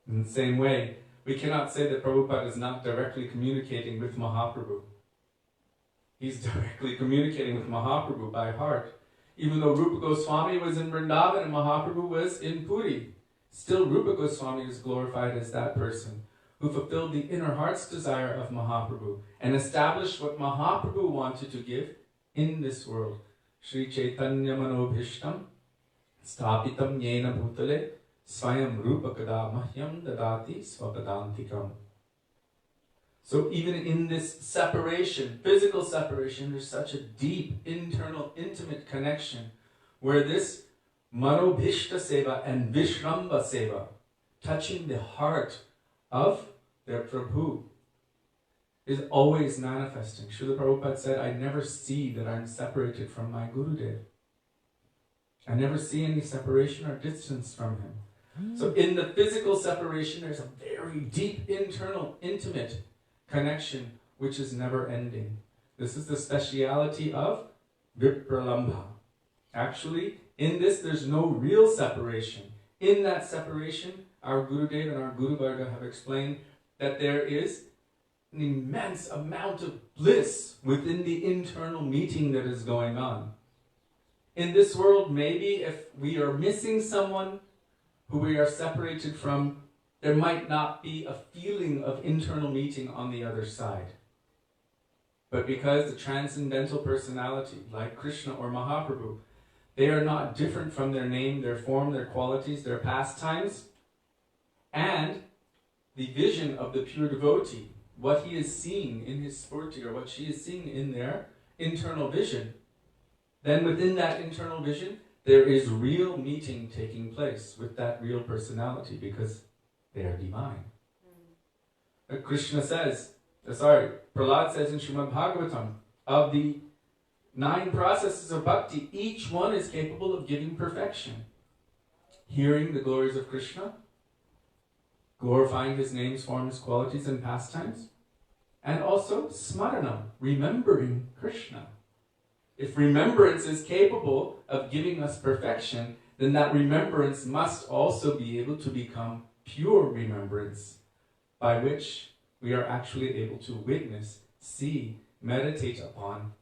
In the same way, we cannot say that Prabhupada is not directly communicating with Mahaprabhu. He's directly communicating with Mahaprabhu by heart. Even though Rupa Goswami was in Vrindavan and Mahaprabhu was in Puri, still Rupa Goswami is glorified as that person who fulfilled the inner heart's desire of Mahaprabhu and established what Mahaprabhu wanted to give in this world. Sri Chaitanya Manobhishtam Stapitam Yena Bhutale Swayam Rupa Kada Mahyam Dadati Swapadantikam. So even in this separation, physical separation, there's such a deep, internal, intimate connection where this Manobhishta Seva and Vishramba Seva, touching the heart of their Prabhu, is always manifesting. Srila Prabhupada said, I never see that I'm separated from my Gurudev. I never see any separation or distance from him. So in the physical separation, there's a very deep, internal, intimate connection which is never ending. This is the speciality of Vipralambha. Actually, in this, there's no real separation. In that separation, our Gurudev and our Guru Varga have explained that there is an immense amount of bliss within the internal meeting that is going on. In this world, maybe if we are missing someone who we are separated from, there might not be a feeling of internal meeting on the other side. But because the transcendental personality, like Krishna or Mahaprabhu, they are not different from their name, their form, their qualities, their pastimes, and the vision of the pure devotee, what he is seeing in his spurti, or what she is seeing in their internal vision, then within that internal vision, there is real meeting taking place with that real personality because they are divine. Krishna says, Prahlad says in Srimad Bhagavatam, of the 9 processes of bhakti, each one is capable of giving perfection. Hearing the glories of Krishna, glorifying his names, forms, qualities, and pastimes, and also smaranam, remembering Krishna. If remembrance is capable of giving us perfection, then that remembrance must also be able to become pure remembrance, by which we are actually able to witness, see, meditate upon,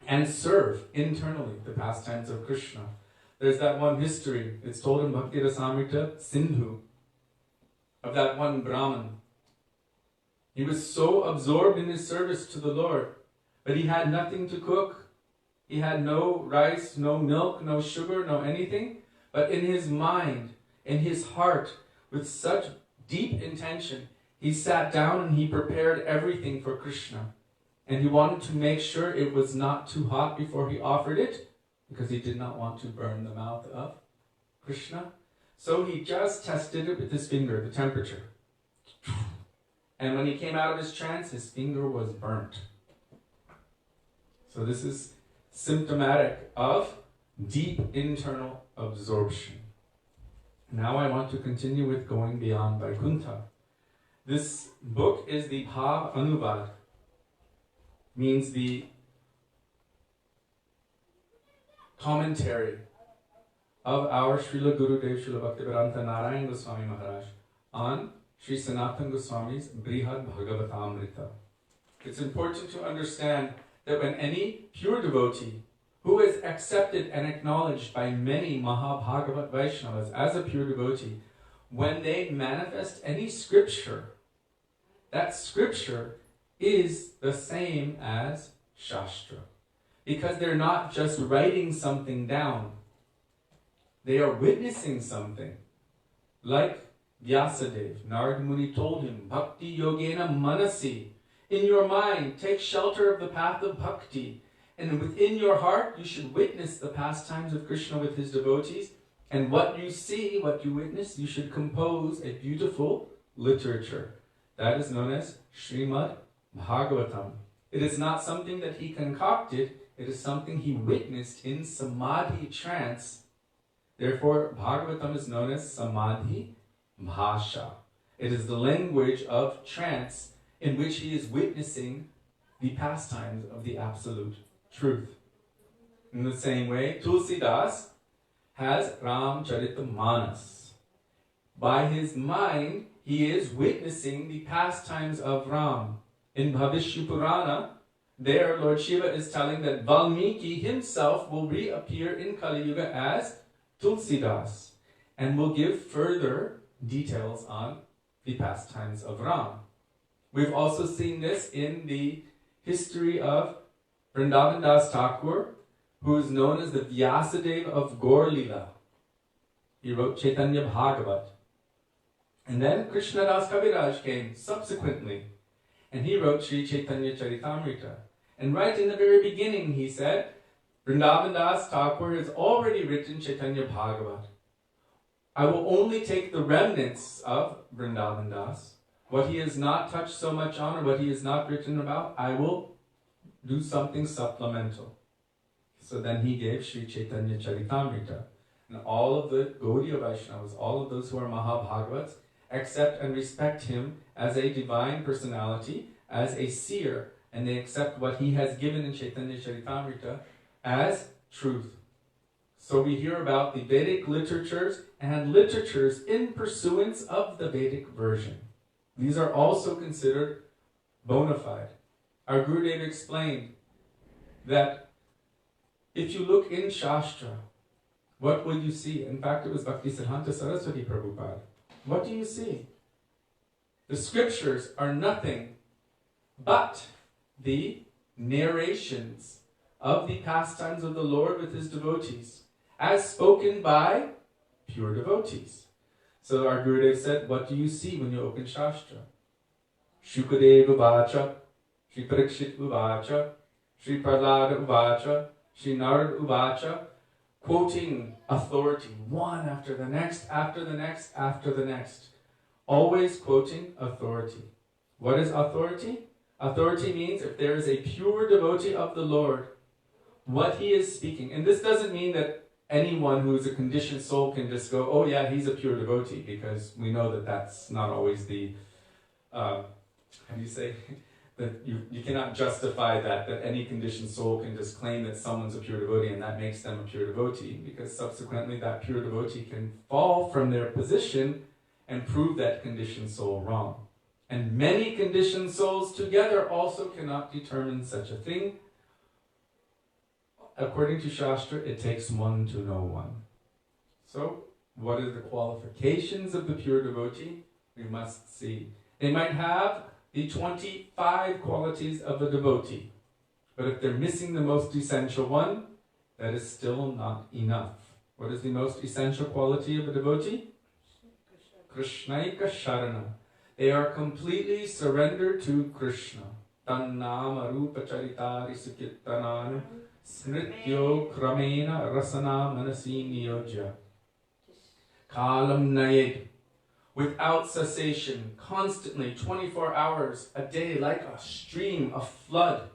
and serve internally the pastimes of Krishna. There's that one history, it's told in Bhakti Rasamrita Sindhu, of that one Brahman. He was so absorbed in his service to the Lord, but he had nothing to cook. He had no rice, no milk, no sugar, no anything. But in his mind, in his heart, with such deep intention, he sat down and he prepared everything for Krishna. And he wanted to make sure it was not too hot before he offered it, because he did not want to burn the mouth of Krishna. So he just tested it with his finger, the temperature. And when he came out of his trance, his finger was burnt. So this is symptomatic of deep internal absorption. Now I want to continue with going beyond Vaikuntha. This book is the Bhav Anuvad, means the commentary of our Srila Gurudev Srila Bhaktivedanta Narayan Goswami Maharaj on Sri Sanatana Goswami's Brihad Bhagavatamrita. It's important to understand that when any pure devotee who is accepted and acknowledged by many Mahabhagavat Vaishnavas as a pure devotee, when they manifest any scripture, that scripture is the same as Shastra. Because they're not just writing something down, they are witnessing something. Like Vyasadeva, Narad Muni told him, Bhakti Yogena Manasi, in your mind, take shelter of the path of bhakti. And within your heart, you should witness the pastimes of Krishna with his devotees. And what you see, what you witness, you should compose a beautiful literature. That is known as Srimad Bhagavatam. It is not something that he concocted, it is something he witnessed in Samadhi trance. Therefore, Bhagavatam is known as Samadhi Bhasha. It is the language of trance in which he is witnessing the pastimes of the absolute truth. In the same way, Tulsidas has Ramcharitamanas. By his mind, he is witnessing the pastimes of Ram. In Bhavishya Purana, there Lord Shiva is telling that Valmiki himself will reappear in Kali Yuga as Tulsidas and will give further details on the pastimes of Ram. We've also seen this in the history of Vrindavan Das Thakur, who is known as the Vyasadeva of Gaur Lila. He wrote Chaitanya Bhagavat. And then Krishna Das Kaviraj came subsequently, and he wrote Sri Chaitanya Charitamrita. And right in the very beginning he said, Vrindavan Das Thakur has already written Chaitanya Bhagavat. I will only take the remnants of Vrindavan Das. What he has not touched so much on, or what he has not written about, I will do something supplemental. So then he gave Sri Chaitanya Charitamrita. And all of the Gaudiya Vaishnavas, all of those who are Mahabhagavats, accept and respect him as a divine personality, as a seer, and they accept what he has given in Chaitanya Charitamrita as truth. So we hear about the Vedic literatures and literatures in pursuance of the Vedic version. These are also considered bona fide. Our Gurudev explained that if you look in Shastra, what will you see? In fact, it was Bhaktisiddhanta Saraswati Prabhupada. What do you see? The scriptures are nothing but the narrations of the pastimes of the Lord with his devotees, as spoken by pure devotees. So our Gurudev said, what do you see when you open Shastra? Shukadeva Uvacha, Shri Parikshit Uvacha, Shri Prahlada Uvacha, Shri Narad Uvacha, quoting authority, one after the next, after the next, after the next. Always quoting authority. What is authority? Authority means if there is a pure devotee of the Lord, what he is speaking. And this doesn't mean that anyone who is a conditioned soul can just go, oh yeah, he's a pure devotee, because we know that that's not always the, that you cannot justify that any conditioned soul can just claim that someone's a pure devotee and that makes them a pure devotee, because subsequently that pure devotee can fall from their position and prove that conditioned soul wrong. And many conditioned souls together also cannot determine such a thing. According to Shastra, it takes one to know one. So, what are the qualifications of the pure devotee? We must see. They might have the 25 qualities of a devotee, but if they're missing the most essential one, that is still not enough. What is the most essential quality of a devotee? Krishnaika Sharana. They are completely surrendered to Krishna. Tannama Rupa Charitari Sukittanana Smrityo Kramena Rasana Manasi Niyojya. Kalam Nayed. Without cessation, constantly, 24 hours a day, like a stream, a flood,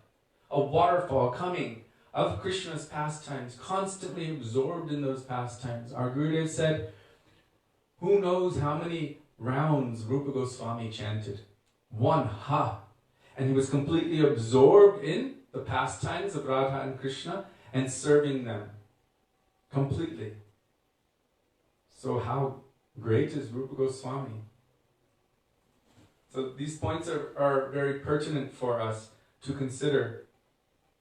a waterfall coming of Krishna's pastimes, constantly absorbed in those pastimes. Our Gurudev said, who knows how many rounds Rupa Goswami chanted? One ha. And he was completely absorbed in the pastimes of Radha and Krishna and serving them completely. So how great is Rupa Goswami? So these points are very pertinent for us to consider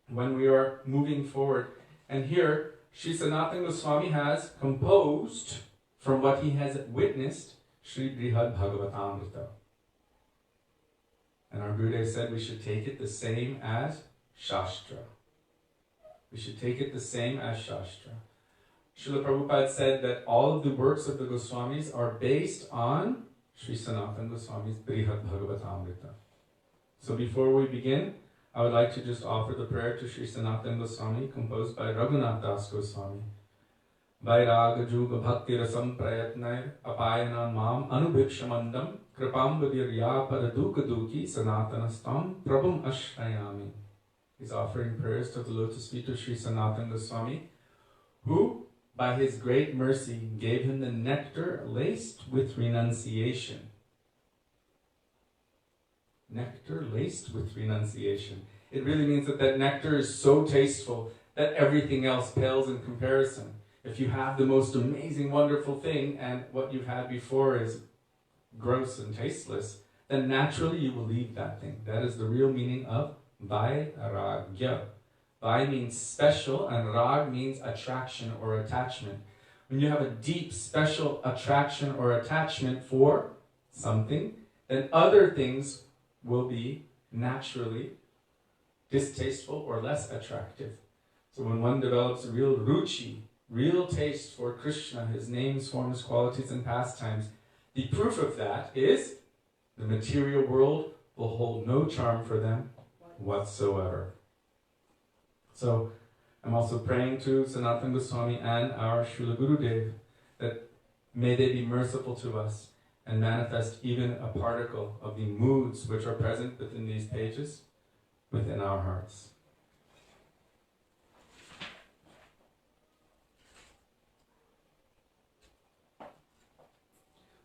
when we are moving forward. And here, Sri Sanatana Goswami has composed, from what he has witnessed, Sri Brihad Bhagavatamrita. And our Gurudev said we should take it the same as Shastra. We should take it the same as Shastra. Srila Prabhupada said that all of the works of the Goswamis are based on Sri Sanatana Goswami's Brihad Bhagavatamrita. So before we begin, I would like to just offer the prayer to Sri Sanatana Goswami, composed by Raghunath Das Goswami. Vairaga Juga Bhakti Rasam Prayatnair Apayanan Mam Anubhikshamandam Kripam Vadirya Paraduka Duki Sanatanastam Prabhum Ashrayami. He's offering prayers to the lotus feet of Sri Sanatana Goswami, who by his great mercy gave him the nectar laced with renunciation. Nectar laced with renunciation. It really means that nectar is so tasteful that everything else pales in comparison. If you have the most amazing, wonderful thing and what you've had before is gross and tasteless, then naturally you will leave that thing. That is the real meaning of Vairagya. Vai means special and Rag means attraction or attachment. When you have a deep, special attraction or attachment for something, then other things will be naturally distasteful or less attractive. So when one develops a real ruchi, real taste for Krishna, his names, forms, qualities, and pastimes, the proof of that is the material world will hold no charm for them whatsoever. So I'm also praying to Sanatana Goswami and our Srila Gurudev that may they be merciful to us and manifest even a particle of the moods which are present within these pages within our hearts.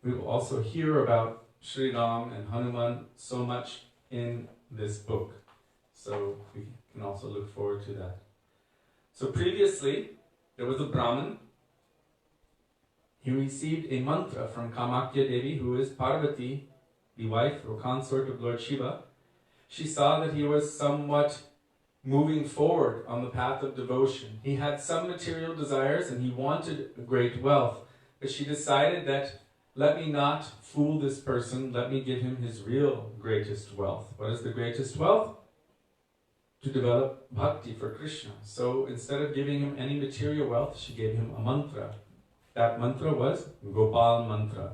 We will also hear about Sri Ram and Hanuman so much in this book. So we can also look forward to that. So previously, there was a Brahmin. He received a mantra from Kamakya Devi, who is Parvati, the wife or consort of Lord Shiva. She saw that he was somewhat moving forward on the path of devotion. He had some material desires and he wanted great wealth. But she decided that, let me not fool this person, let me give him his real greatest wealth. What is the greatest wealth? To develop bhakti for Krishna. So instead of giving him any material wealth, she gave him a mantra. That mantra was Gopal mantra,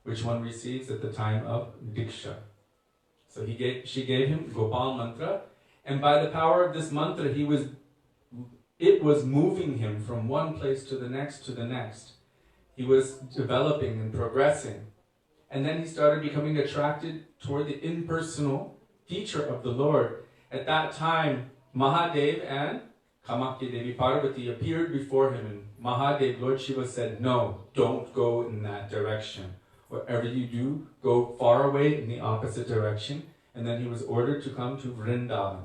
which one receives at the time of Diksha. So she gave him Gopal mantra, and by the power of this mantra, it was moving him from one place to the next to the next. He was developing and progressing. And then he started becoming attracted toward the impersonal teacher of the Lord. At that time, Mahadev and Kamakya Devi Parvati appeared before him, and Mahadev, Lord Shiva, said, no, don't go in that direction. Whatever you do, go far away in the opposite direction. and then he was ordered to come to Vrindavan.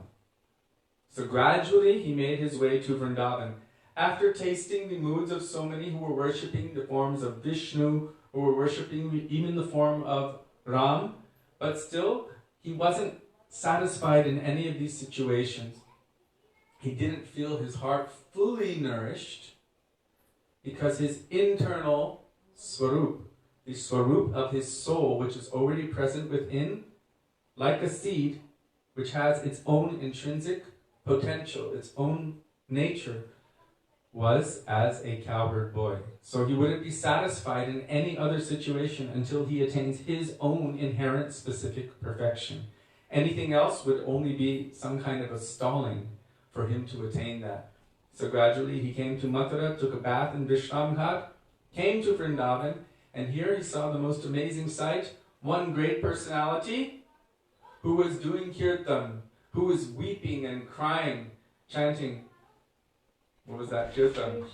So gradually he made his way to Vrindavan. After tasting the moods of so many who were worshipping the forms of Vishnu, who were worshipping even the form of Ram, but still he wasn't satisfied in any of these situations. He didn't feel his heart fully nourished because his internal swarup, the swarup of his soul, which is already present within, like a seed, which has its own intrinsic potential, its own nature, was as a cowherd boy. So he wouldn't be satisfied in any other situation until he attains his own inherent specific perfection. Anything else would only be some kind of a stalling for him to attain that. So gradually he came to Mathura, took a bath in Vishramghat, came to Vrindavan, and here he saw the most amazing sight. One great personality who was doing kirtan, who was weeping and crying, chanting, what was that kirtan?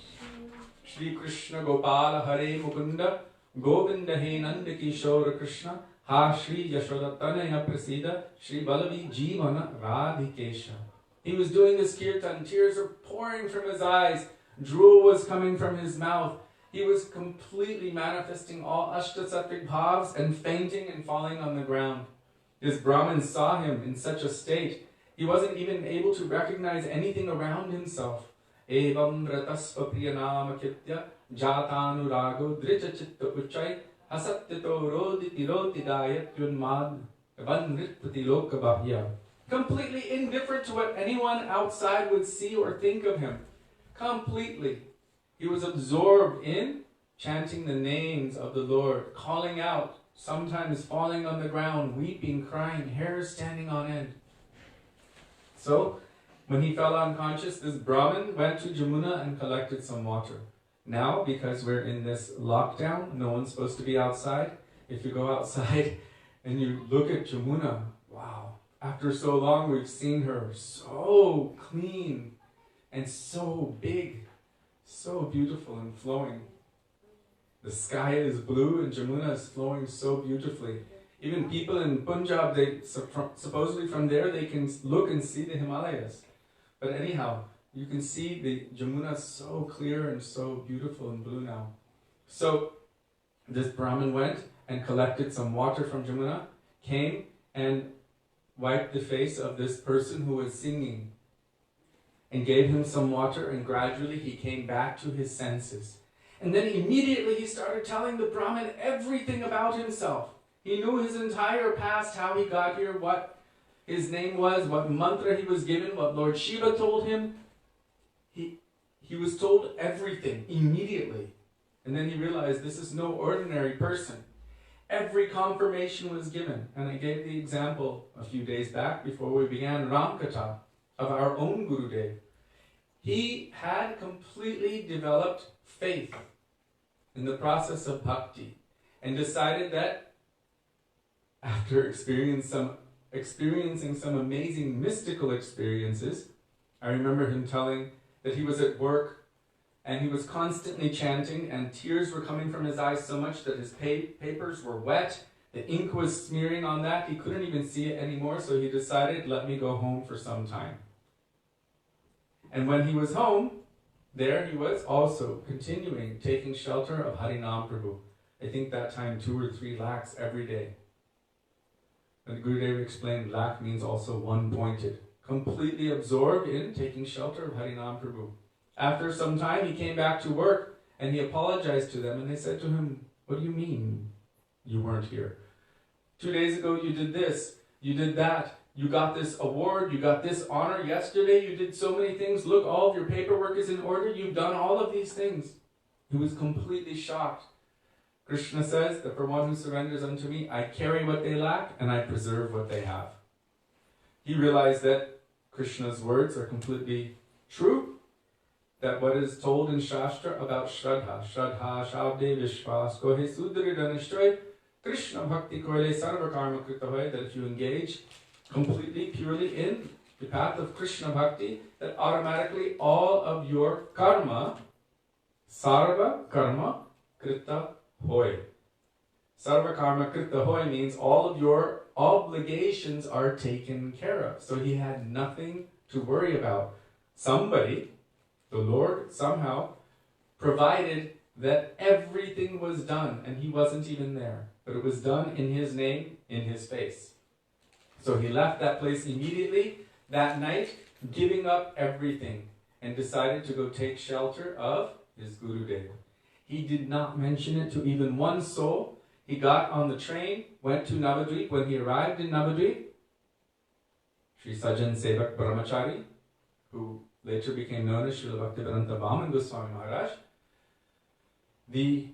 Shri Krishna Gopala Hare Mukunda Govinda He Nanda Kishori Krishna Ha Shri Yashoda Tanaya Prasida Shri Balavi Jivana Radhikesha. He was doing this kirtan, tears were pouring from his eyes, drool was coming from his mouth. He was completely manifesting all Ashtasattvic bhavs and fainting and falling on the ground. This Brahmin saw him in such a state, he wasn't even able to recognize anything around himself. Evam vratasva priyanama kitya jatanurago dricha chitta uchai asatyito roditi rotidayat yunmad vanritpati lokabhya. Completely indifferent to what anyone outside would see or think of him. Completely. He was absorbed in chanting the names of the Lord, calling out, sometimes falling on the ground, weeping, crying, hair standing on end. So, when he fell unconscious, this Brahmin went to Jamuna and collected some water. Now, because we're in this lockdown, no one's supposed to be outside. If you go outside and you look at Jamuna, wow, after so long we've seen her so clean and so big, so beautiful and flowing. The sky is blue and Jamuna is flowing so beautifully. Even people in Punjab, supposedly from there they can look and see the Himalayas. But anyhow, you can see the Jamuna so clear and so beautiful and blue now. So this Brahmin went and collected some water from Jamuna, came and wiped the face of this person who was singing and gave him some water, and gradually he came back to his senses. And then immediately he started telling the Brahmin everything about himself. He knew his entire past, how he got here, what his name was, what mantra he was given, what Lord Shiva told him. He was told everything immediately. And then he realized this is no ordinary person. Every confirmation was given. And I gave the example a few days back before we began Ram Katha of our own Gurudev. He had completely developed faith in the process of bhakti and decided that after experiencing some amazing mystical experiences, I remember him telling that he was at work and he was constantly chanting and tears were coming from his eyes so much that his papers were wet, the ink was smearing on that, he couldn't even see it anymore, so he decided, let me go home for some time. And when he was home, there he was also continuing taking shelter of Harinam Prabhu. I think that time 2 or 3 lakhs every day. And Gurudev explained lakh means also one-pointed. Completely absorbed in taking shelter of Harinam Prabhu. After some time he came back to work and he apologized to them and they said to him, what do you mean you weren't here? 2 days ago you did this, you did that, you got this award, you got this honor, yesterday you did so many things, look, all of your paperwork is in order, you've done all of these things. He was completely shocked. Krishna says that for one who surrenders unto me, I carry what they lack and I preserve what they have. He realized that Krishna's words are completely true, that what is told in Shastra about Shraddha, Shraddha, Shabde, Vishwas, Kohe, Sudrida, Nishtoy, Krishna Bhakti Koile, Sarva Karma Kritahoy, that if you engage completely, purely in the path of Krishna Bhakti, that automatically all of your karma, Sarva Karma Krita Hoy. Sarva karma krita hoy means all of your obligations are taken care of. So he had nothing to worry about. Somebody, the Lord, somehow provided that everything was done, and he wasn't even there. But it was done in his name, in his face. So he left that place immediately that night, giving up everything, and decided to go take shelter of his Gurudev. He did not mention it to even one soul. He got on the train, went to Navadvip. When he arrived in Navadvip, Sri Sajan Sevak Brahmachari, who later became known as Srila Bhaktivedanta Vaman Goswami Maharaj, the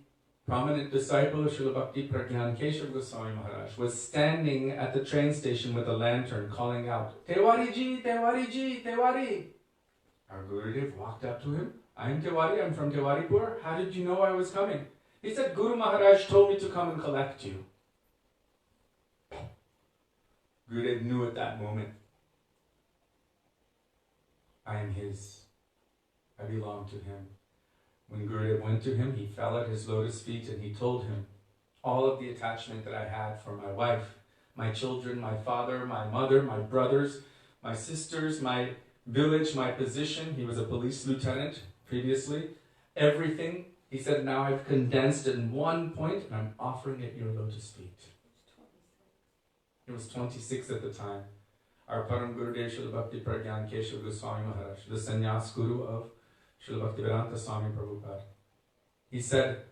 prominent disciple of Srila Bhakti Pragyan Keshav Goswami Maharaj, was standing at the train station with a lantern calling out, Tewari ji, Tewari ji, Tewari. Our Gurudev walked up to him. I'm Tewari, I'm from Tewaripur. How did you know I was coming? He said, Guru Maharaj told me to come and collect you. Gurudev knew at that moment, I am his. I belong to him. When Gurudev went to him, he fell at his lotus feet and he told him all of the attachment that I had for my wife, my children, my father, my mother, my brothers, my sisters, my village, my position. He was a police lieutenant previously. Everything. He said, now I've condensed it in one point and I'm offering it your lotus feet. He was 26 at the time. Our Param Gurudev Srila Bhakti Pragyan Keshav Goswami Maharaj, the sannyas guru of Srila Bhaktivedanta Swami Prabhupada. He said,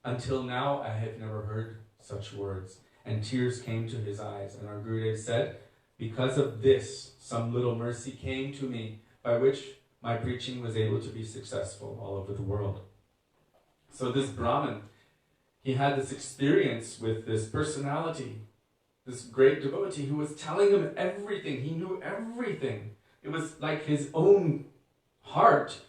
until now I have never heard such words. And tears came to his eyes. And our Gurudev said, because of this, some little mercy came to me by which my preaching was able to be successful all over the world. So this Brahmin, he had this experience with this personality, this great devotee who was telling him everything. He knew everything. It was like his own heart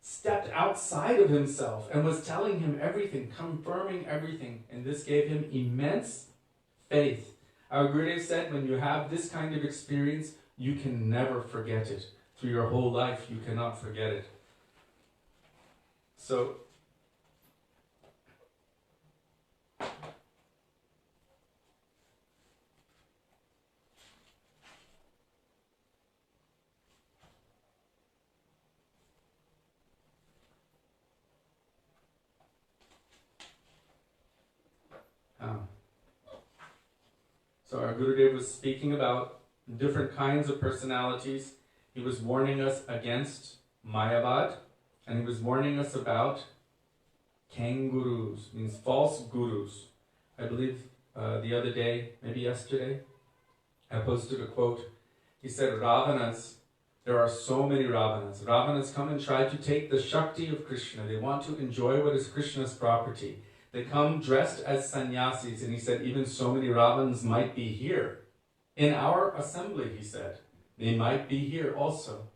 stepped outside of himself and was telling him everything, confirming everything. And this gave him immense faith. Our Gurudev said, when you have this kind of experience, you can never forget it. Through your whole life, you cannot forget it. So, our Gurudev was speaking about different kinds of personalities. He was warning us against Mayavad, and he was warning us about Kangurus, means false gurus. I believe the other day, maybe yesterday, I posted a quote. He said, Ravanas, there are so many Ravanas. Ravanas come and try to take the Shakti of Krishna. They want to enjoy what is Krishna's property. They come dressed as sannyasis, and he said, even so many Ravans might be here. In our assembly, he said, they might be here also.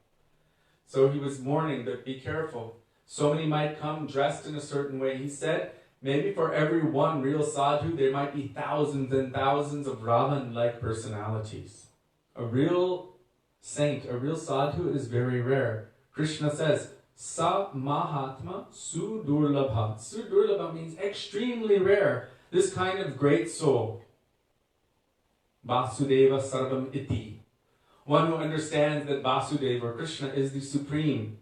So he was warning that be careful. So many might come dressed in a certain way. He said, maybe for every one real sadhu, there might be thousands and thousands of Ravan-like personalities. A real saint, a real sadhu is very rare. Krishna says, Sa Mahatma Sudurlabha. Sudurlabha means extremely rare. This kind of great soul. Vasudeva Sarvam Iti. One who understands that Vasudeva or Krishna is the supreme,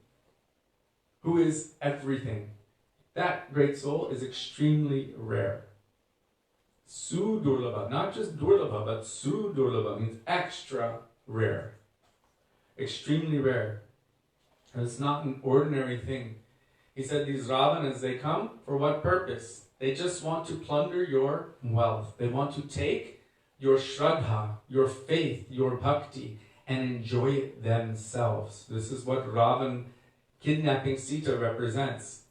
who is everything. That great soul is extremely rare. Sudurlabha, not just Durlabha, but Sudurlabha means extra rare. Extremely rare. And it's not an ordinary thing. He said these Ravanas, they come for what purpose? They just want to plunder your wealth. They want to take your Shraddha, your faith, your bhakti, and enjoy it themselves. This is what Ravan kidnapping Sita represents.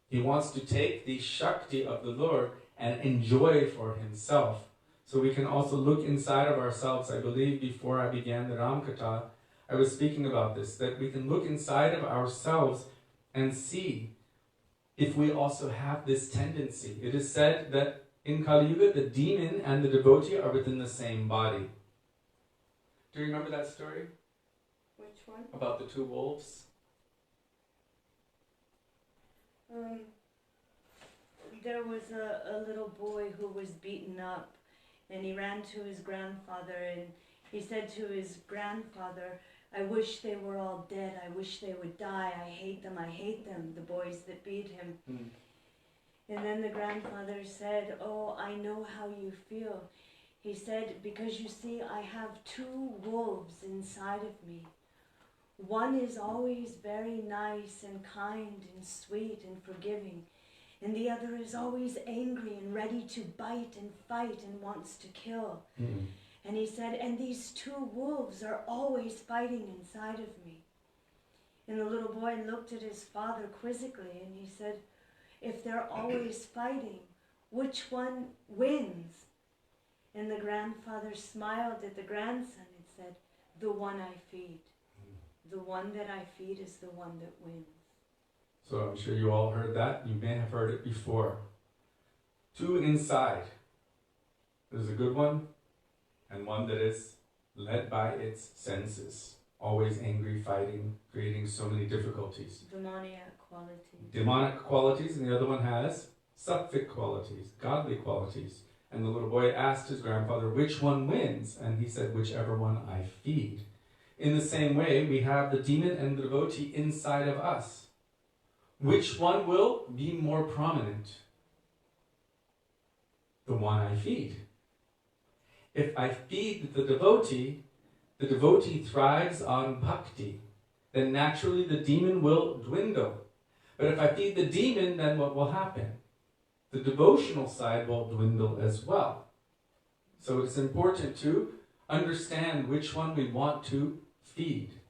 He wants to take the Shakti of the Lord and enjoy for himself. So we can also look inside of ourselves. I believe before I began the Ram Katha, I was speaking about this, that we can look inside of ourselves and see if we also have this tendency. It is said that in Kali Yuga, the demon and the devotee are within the same body. Do you remember that story? Which one? About the two wolves? there was a little boy who was beaten up, and he ran to his grandfather, and he said to his grandfather, "I wish they were all dead. I wish they would die. I hate them, the boys that beat him." And then the grandfather said, "Oh, I know how you feel." He said, "Because you see, I have two wolves inside of me. One is always very nice and kind and sweet and forgiving, and the other is always angry and ready to bite and fight and wants to kill." And he said, "And these two wolves are always fighting inside of me." And the little boy looked at his father quizzically, and he said, "If they're always fighting, which one wins?" And the grandfather smiled at the grandson and said, "The one I feed. The one that I feed is the one that wins." So I'm sure you all heard that. You may have heard it before. Two inside. There's a good one and one that is led by its senses. Always angry, fighting, creating so many difficulties. Demoniac qualities. Demonic qualities, and the other one has sattvic qualities, godly qualities. And the little boy asked his grandfather, which one wins? And he said, whichever one I feed. In the same way, we have the demon and the devotee inside of us. Which one will be more prominent? The one I feed. If I feed the devotee thrives on bhakti. Then naturally the demon will dwindle. But if I feed the demon, then what will happen? The devotional side will dwindle as well. So it's important to understand which one we want to feed.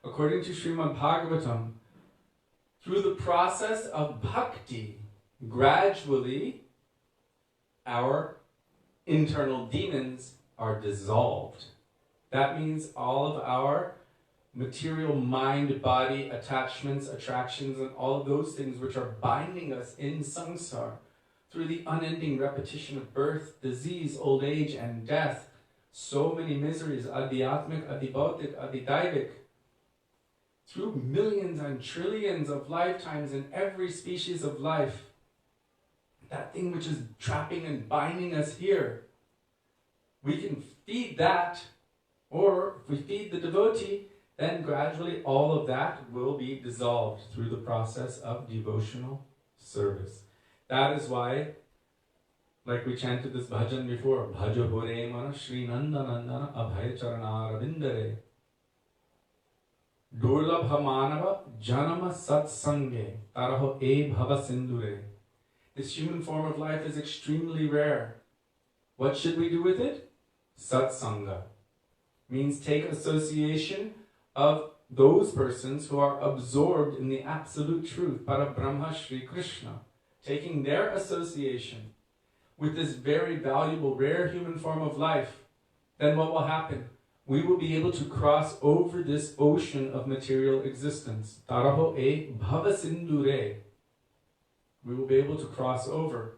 According to Srimad Bhagavatam, through the process of bhakti, gradually our internal demons are dissolved. That means all of our material mind-body attachments, attractions, and all of those things which are binding us in samsara through the unending repetition of birth, disease, old age, and death. So many miseries, adhyatmic, adhibautic, adhidaivik, through millions and trillions of lifetimes in every species of life. That thing which is trapping and binding us here, we can feed that, or if we feed the devotee, then gradually all of that will be dissolved through the process of devotional service. That is why, like we chanted this bhajan before, Bhaja Hore Mana Shri Nanda Nandana Abhay Charana Ravindare Durlabha Manava Janama Satsange Taraho E Bhava Sindure. This human form of life is extremely rare. What should we do with it? Satsanga. Means take association of those persons who are absorbed in the absolute truth, Parabrahma Shri Krishna, taking their association with this very valuable, rare human form of life, then what will happen? We will be able to cross over this ocean of material existence. Taraho e bhava sindure. We will be able to cross over.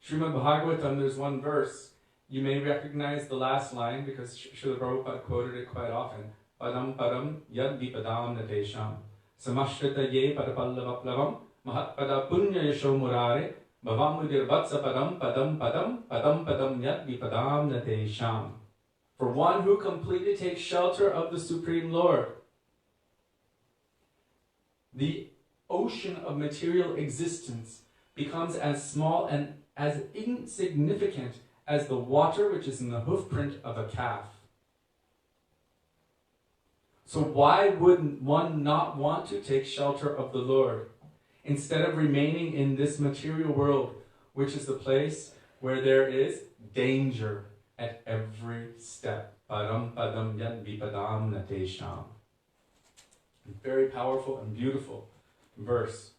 Srimad Bhagavatam, there's one verse. You may recognize the last line because Srila Prabhupada quoted it quite often. Padam padam yad vipadam natesham samashrita ye padapallavaplavam mahatpada punya yasho murare bhavamudir vatsa padam padam padam padam padam yad vipadam natesham. For one who completely takes shelter of the Supreme Lord, the ocean of material existence becomes as small and as insignificant as the water which is in the hoofprint of a calf. So why would one not want to take shelter of the Lord instead of remaining in this material world, which is the place where there is danger at every step? Param padam yad vipadam natesham. Very powerful and beautiful verse.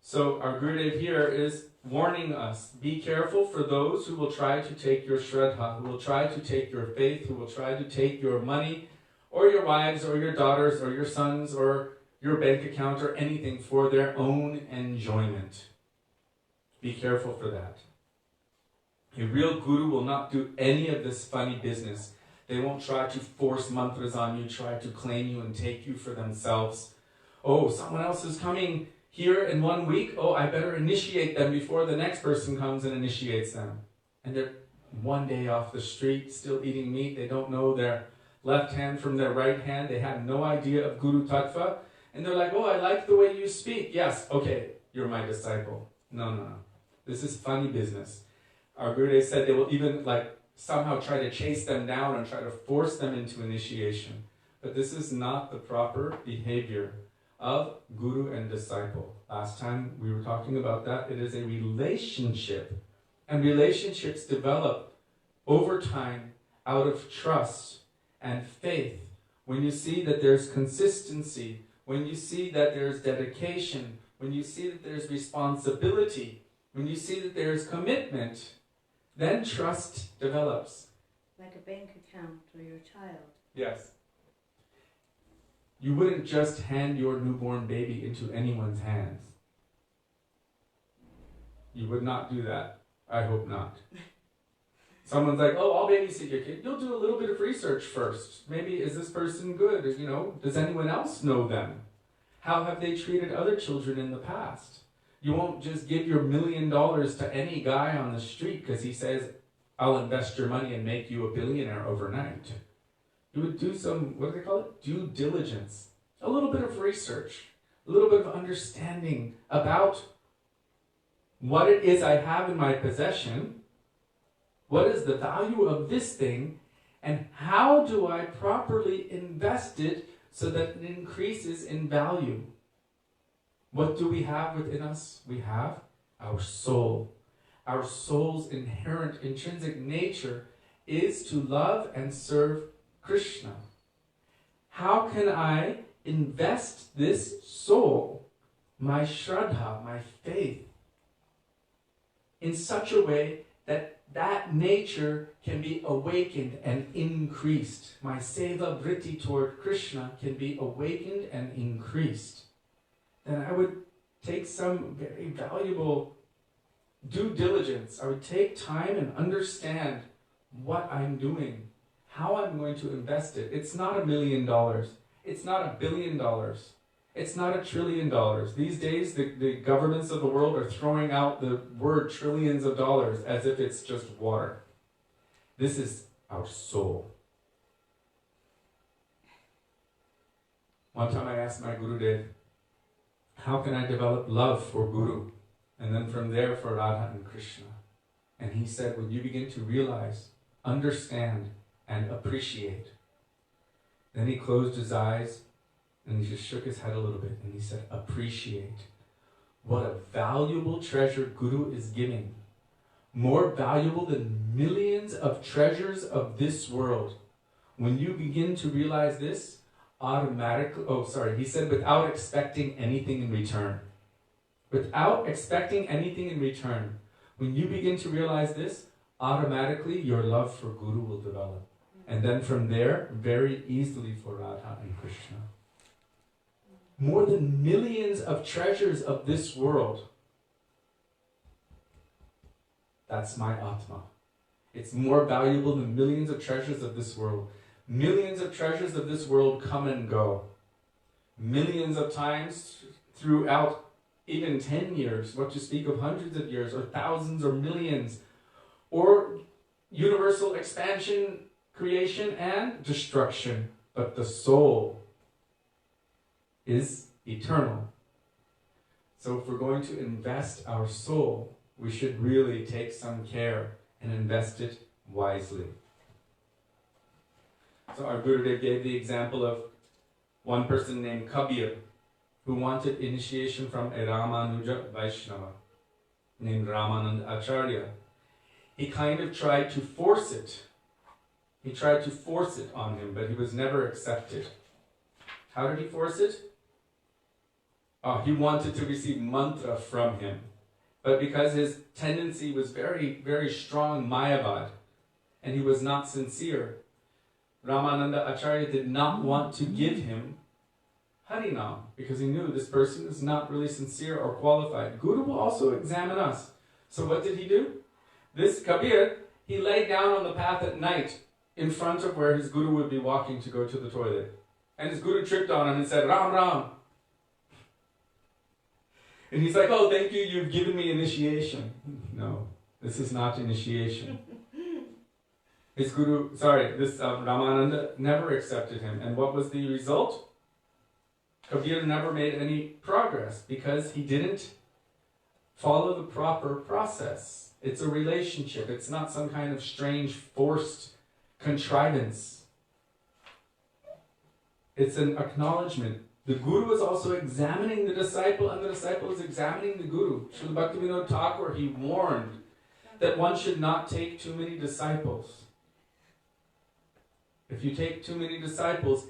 So our Gurudev here is warning us, be careful for those who will try to take your shraddha, who will try to take your faith, who will try to take your money, or your wives, or your daughters, or your sons, or your bank account, or anything for their own enjoyment. Be careful for that. A real guru will not do any of this funny business. They won't try to force mantras on you, try to claim you and take you for themselves. Oh, someone else is coming. here in 1 week, oh, I better initiate them before the next person comes and initiates them. And they're 1 day off the street, still eating meat. They don't know their left hand from their right hand. They have no idea of Guru Tattva. And they're like, oh, I like the way you speak. Yes, okay, you're my disciple. No. This is funny business. Our Gurudev said they will even somehow try to chase them down and try to force them into initiation. But this is not the proper behavior of Guru and disciple. Last time we were talking about that. It is a relationship. And relationships develop over time out of trust and faith. When you see that there's consistency, when you see that there's dedication, when you see that there's responsibility, when you see that there's commitment, then trust develops. Like a bank account or your child. Yes. You wouldn't just hand your newborn baby into anyone's hands. You would not do that. I hope not. Someone's like, oh, I'll babysit your kid. You'll do a little bit of research first. Maybe, is this person good? Or, does anyone else know them? How have they treated other children in the past? You won't just give your $1 million to any guy on the street because he says, I'll invest your money and make you a billionaire overnight. You would do some, what do they call it? Due diligence. A little bit of research. A little bit of understanding about what it is I have in my possession. What is the value of this thing? And how do I properly invest it so that it increases in value? What do we have within us? We have our soul. Our soul's inherent, intrinsic nature is to love and serve Krishna. How can I invest this soul, my shraddha, my faith, in such a way that that nature can be awakened and increased? My seva vritti toward Krishna can be awakened and increased. Then I would take some very valuable due diligence. I would take time and understand what I'm doing, how I'm going to invest it. It's not $1 million. It's not $1 billion. It's not $1 trillion. These days, the governments of the world are throwing out the word trillions of dollars as if it's just water. This is our soul. One time I asked my Gurudev, how can I develop love for Guru? And then from there for Radha and Krishna. And he said, when you begin to realize, understand, and appreciate. Then he closed his eyes and he just shook his head a little bit and he said, appreciate. What a valuable treasure Guru is giving. More valuable than millions of treasures of this world. When you begin to realize this, automatically, he said, without expecting anything in return. Without expecting anything in return. When you begin to realize this, automatically your love for Guru will develop. And then from there, very easily for Radha and Krishna. More than millions of treasures of this world. That's my Atma. It's more valuable than millions of treasures of this world. Millions of treasures of this world come and go. Millions of times throughout even 10 years, what to speak of hundreds of years, or thousands or millions, or universal expansion, creation and destruction. But the soul is eternal. So if we're going to invest our soul, we should really take some care and invest it wisely. So our Gurudev gave the example of one person named Kabir, who wanted initiation from a Ramanuja Vaishnava named Ramananda Acharya. He kind of tried to force it. He tried to force it on him, but he was never accepted. How did he force it? He wanted to receive mantra from him. But because his tendency was very, very strong Mayavad, and he was not sincere, Ramananda Acharya did not want to give him Harinam, because he knew this person is not really sincere or qualified. Guru will also examine us. So what did he do? This Kabir, he lay down on the path at night in front of where his Guru would be walking to go to the toilet. And his Guru tripped on him and said, Ram Ram. And he's like, oh, thank you, you've given me initiation. No, this is not initiation. His guru, this Ramananda never accepted him. And what was the result? Kabir never made any progress because he didn't follow the proper process. It's a relationship. It's not some kind of strange, forced contrivance. It's an acknowledgement. The guru is also examining the disciple, and the disciple is examining the guru. Srila Bhaktivinoda Thakur, he warned that one should not take too many disciples. If you take too many disciples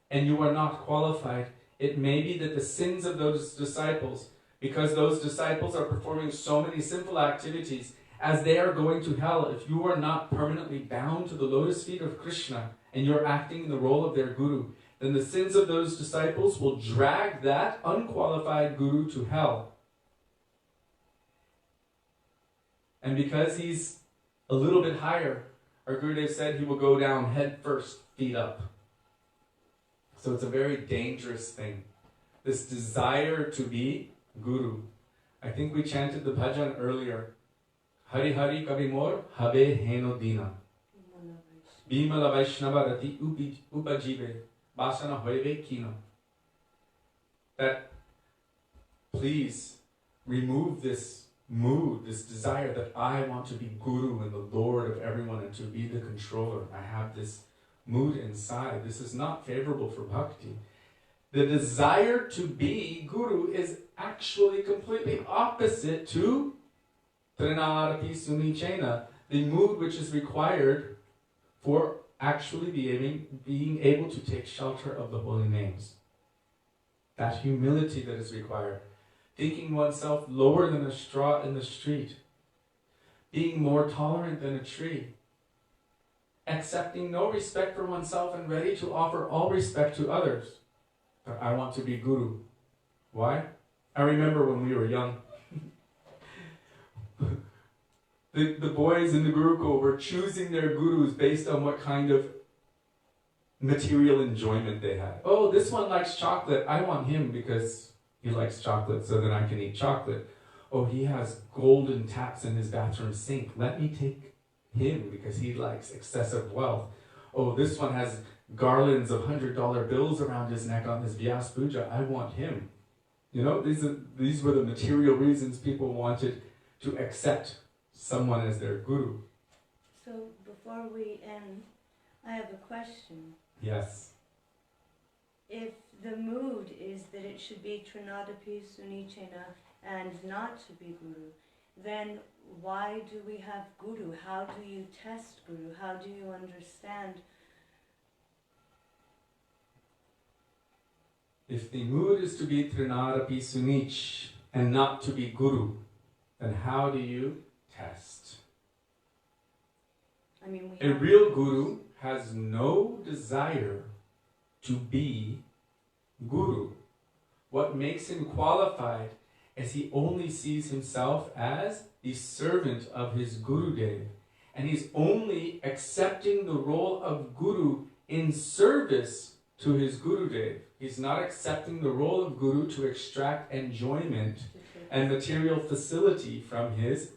and you are not qualified, it may be that the sins of those disciples, because those disciples are performing so many sinful activities, as they are going to hell, if you are not permanently bound to the lotus feet of Krishna and you're acting in the role of their guru, then the sins of those disciples will drag that unqualified guru to hell. And because he's a little bit higher, our Gurudev said he will go down head first, feet up. So it's a very dangerous thing. This desire to be guru. I think we chanted the bhajan earlier. Hari Hari Kavi Mor Habe Heno Dina. Bimala Vaishnava Rati Upajive Basana Hoive Kino. That please remove this mood, this desire that I want to be guru and the lord of everyone and to be the controller. I have this mood inside. This is not favorable for bhakti. The desire to be guru is actually completely opposite to Trinarati Sunichena, the mood which is required for actually being able to take shelter of the holy names. That humility that is required. Thinking oneself lower than a straw in the street. Being more tolerant than a tree. Accepting no respect for oneself and ready to offer all respect to others. But I want to be guru. Why? I remember when we were young, the boys in the Gurukul were choosing their gurus based on what kind of material enjoyment they had. Oh, this one likes chocolate. I want him because he likes chocolate, so then I can eat chocolate. Oh, he has golden taps in his bathroom sink. Let me take him because he likes excessive wealth. Oh, this one has garlands of $100 bills around his neck on his Vyas Puja. I want him. You know, these were the material reasons people wanted to accept someone as their guru. So before we end, I have a question. Yes. If the mood is that it should be Trinadapi Sunichena and not to be guru, then why do we have guru? How do you test guru? How do you understand? If the mood is to be Trinadapi Sunich and not to be guru, then how do you test? I mean, A real guru has no desire to be guru. What makes him qualified is he only sees himself as the servant of his Gurudev. And he's only accepting the role of guru in service to his Gurudev. He's not accepting the role of guru to extract enjoyment and material facility from his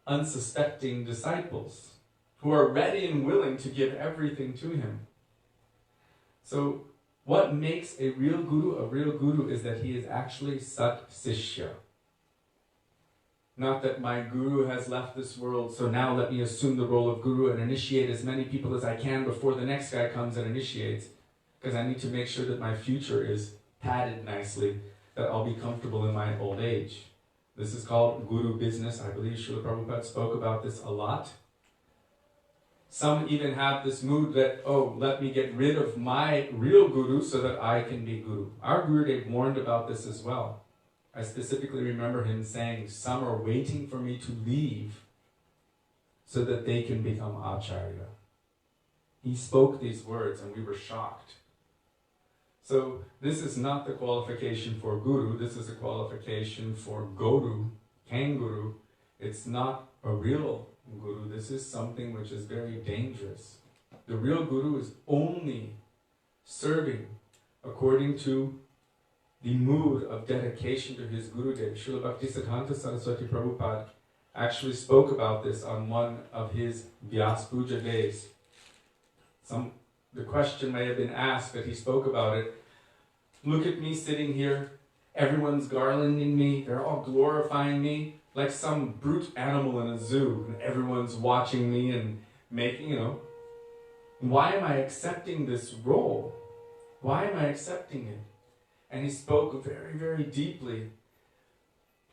unsuspecting disciples who are ready and willing to give everything to him. So what makes a real guru is that he is actually Sat Sishya. Not that my guru has left this world, so now let me assume the role of guru and initiate as many people as I can before the next guy comes and initiates, because I need to make sure that my future is padded nicely, that I'll be comfortable in my old age. This is called guru business. I believe Srila Prabhupada spoke about this a lot. Some even have this mood that, oh, let me get rid of my real guru so that I can be guru. Our Gurudev warned about this as well. I specifically remember him saying, some are waiting for me to leave so that they can become Acharya. He spoke these words and we were shocked. So this is not the qualification for guru, this is a qualification for guru, kanguru. It's not a real guru, this is something which is very dangerous. The real guru is only serving according to the mood of dedication to his Gurudev. Srila Bhaktisiddhanta Saraswati Prabhupada actually spoke about this on one of his Vyas Puja days. The question may have been asked, but he spoke about it. Look at me sitting here, everyone's garlanding me, they're all glorifying me like some brute animal in a zoo, and everyone's watching me and making, why am I accepting this role? Why am I accepting it? And he spoke very, very deeply.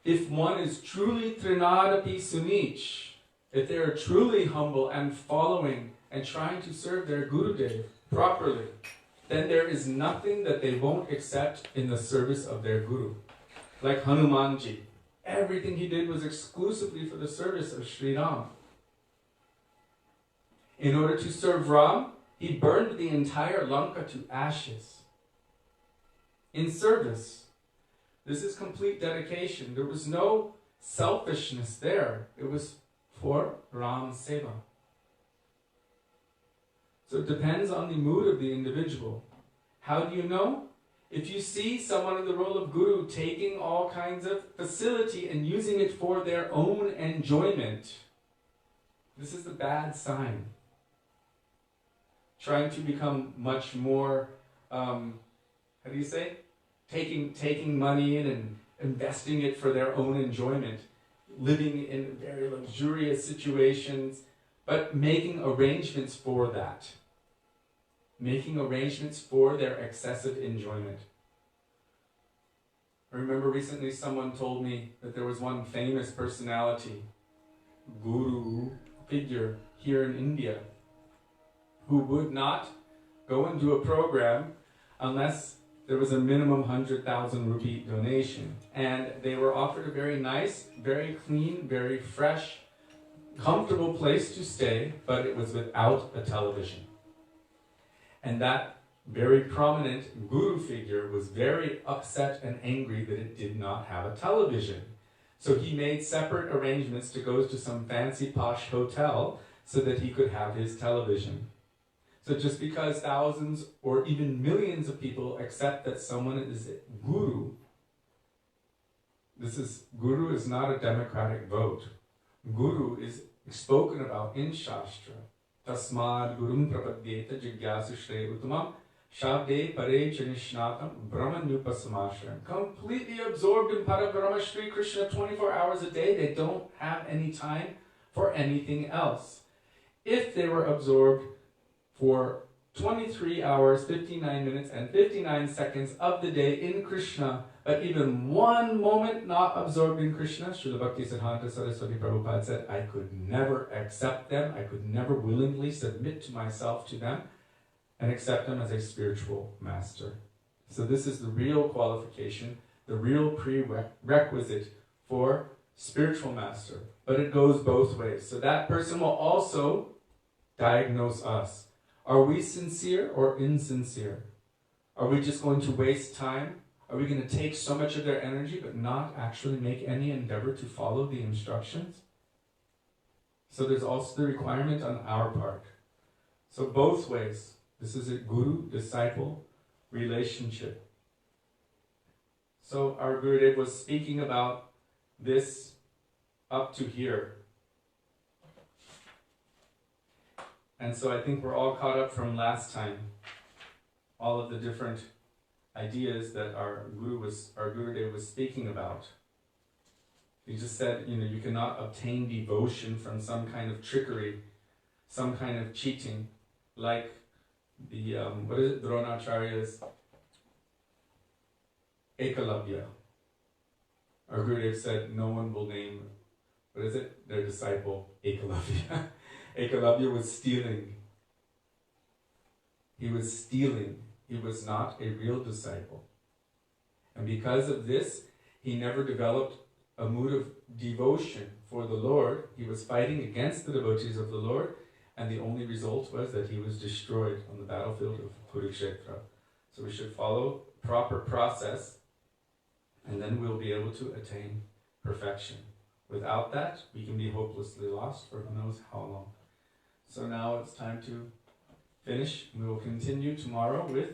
If one is truly Trinadapi Sunich, if they are truly humble and following and trying to serve their Gurudev properly, then there is nothing that they won't accept in the service of their Guru. Like Hanumanji, everything he did was exclusively for the service of Sri Ram. In order to serve Ram, he burned the entire Lanka to ashes. In service. This is complete dedication. There was no selfishness there. It was for Ram Seva. So it depends on the mood of the individual. How do you know? If you see someone in the role of Guru taking all kinds of facility and using it for their own enjoyment, this is a bad sign. Trying to become much more, taking money in and investing it for their own enjoyment, living in very luxurious situations, but making arrangements for that. Making arrangements for their excessive enjoyment. I remember recently someone told me that there was one famous personality, guru figure here in India, who would not go and do a program unless there was a minimum 100,000 rupee donation. And they were offered a very nice, very clean, very fresh, comfortable place to stay, but it was without a television. And that very prominent guru figure was very upset and angry that it did not have a television. So he made separate arrangements to go to some fancy posh hotel so that he could have his television. So just because thousands or even millions of people accept that someone is guru, guru is not a democratic vote. Guru is spoken about in Shastra. Tasmad gurum prapadyeta jigyasu shre uttamam shabde pare chanishnatam brahmanyupasamashram. Completely absorbed in Parabrahma Shri Krishna 24 hours a day, they don't have any time for anything else. If they were absorbed for 23 hours, 59 minutes, and 59 seconds of the day in Krishna, but even one moment not absorbed in Krishna, Srila Bhaktisiddhanta Saraswati Prabhupada said, I could never accept them, I could never willingly submit to myself to them and accept them as a spiritual master. So this is the real qualification, the real prerequisite for spiritual master. But it goes both ways. So that person will also diagnose us. Are we sincere or insincere? Are we just going to waste time? Are we going to take so much of their energy but not actually make any endeavor to follow the instructions? So there's also the requirement on our part. So both ways. This is a guru-disciple relationship. So our Gurudev was speaking about this up to here. And so I think we're all caught up from last time. All of the different ideas that our Gurudev was speaking about. He just said, you cannot obtain devotion from some kind of trickery, some kind of cheating, like the, Dronacharya's Ekalavya. Our Gurudev said, no one will name, their disciple Ekalavya. Ekalavya was stealing. He was stealing. He was not a real disciple. And because of this, he never developed a mood of devotion for the Lord. He was fighting against the devotees of the Lord, and the only result was that he was destroyed on the battlefield of Kurukshetra. So we should follow proper process, and then we'll be able to attain perfection. Without that, we can be hopelessly lost for who knows how long. So now it's time to finish. We will continue tomorrow with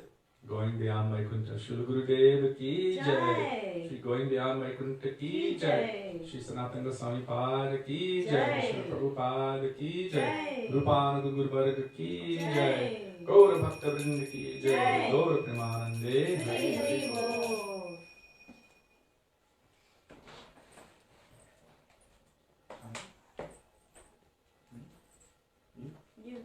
Going beyond Vaikuntha, Shri Gurudev ki jai. Jai. Shri going beyond Vaikuntha ki Ki jai. jai. Shri Sanatana Goswami Pad ki jai. Jai. Shri Prabhupada ki jai. Jai. Rupananda Guru Varga ki jai. Jai. Gaura Bhakta Vrinda ki jai. Jai. Gaura Premanande Hari Hari Hari. Bol. You.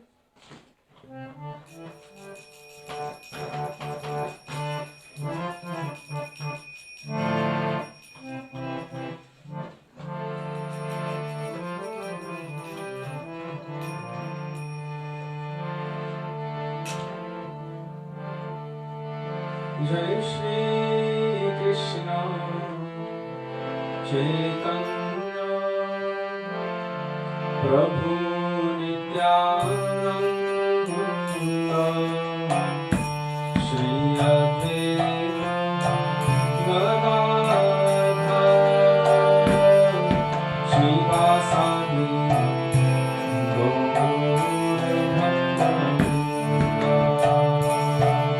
Jai Shri Krishna Chaitanya Prabhu Nityananda Shri Advaita Gadadhar Shri Vasadi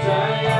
Jaya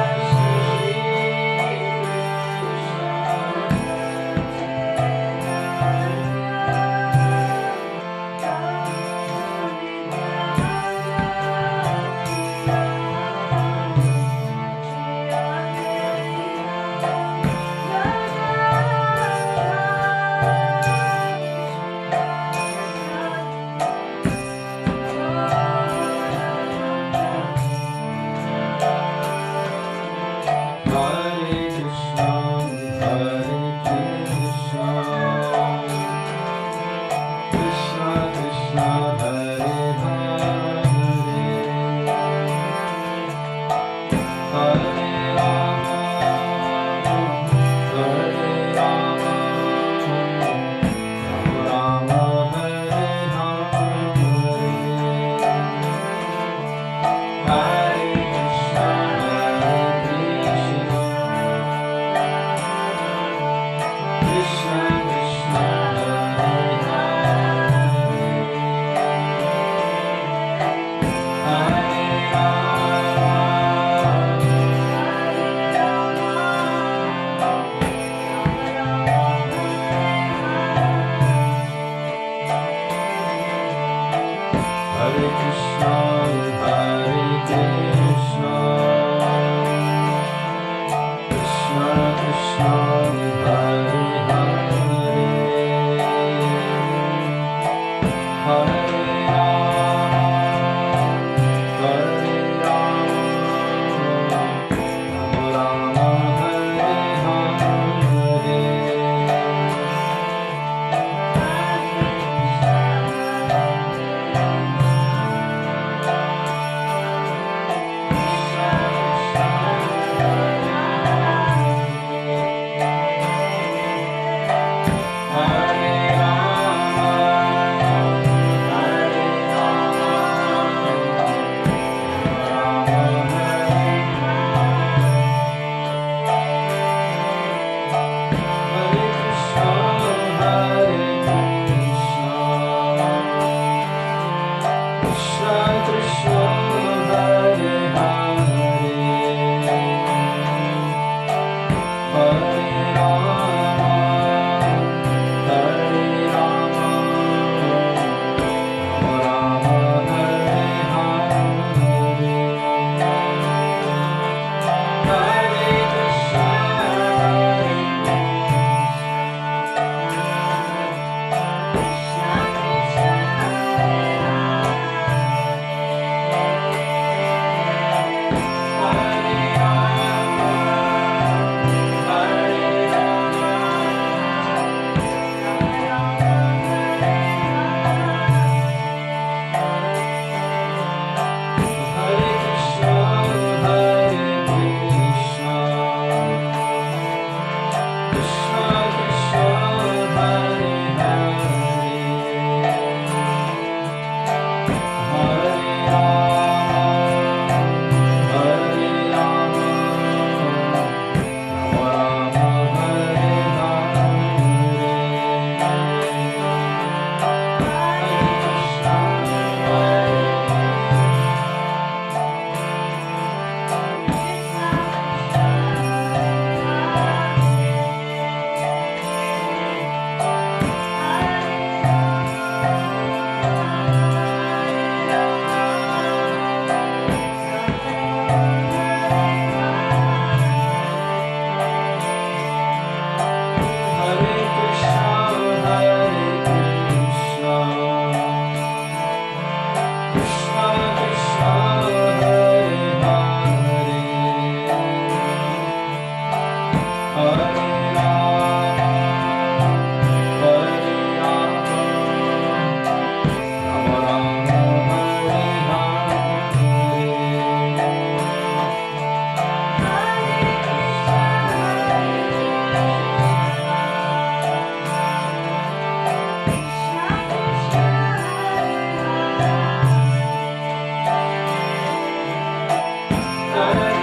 Hare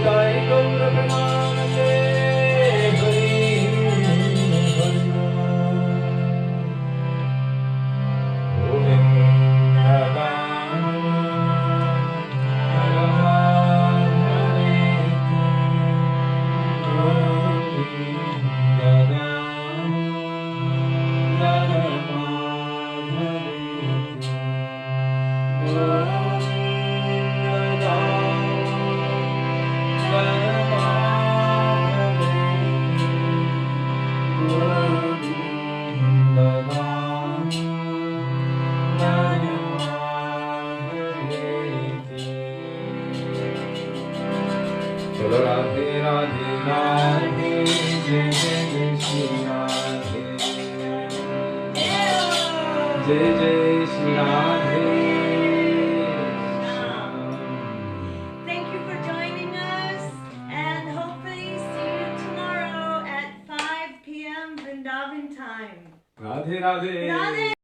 Nitai Gaura Premanande Hari Hari Govinda Chalo Radhe Radhe Radhe Jai Jai Jai Shri Radhe Jai Jai Shri Radhe Thank you for joining us, and hopefully see you tomorrow at 5 p.m. Vrindavan time. Radhe Radhe Radhe!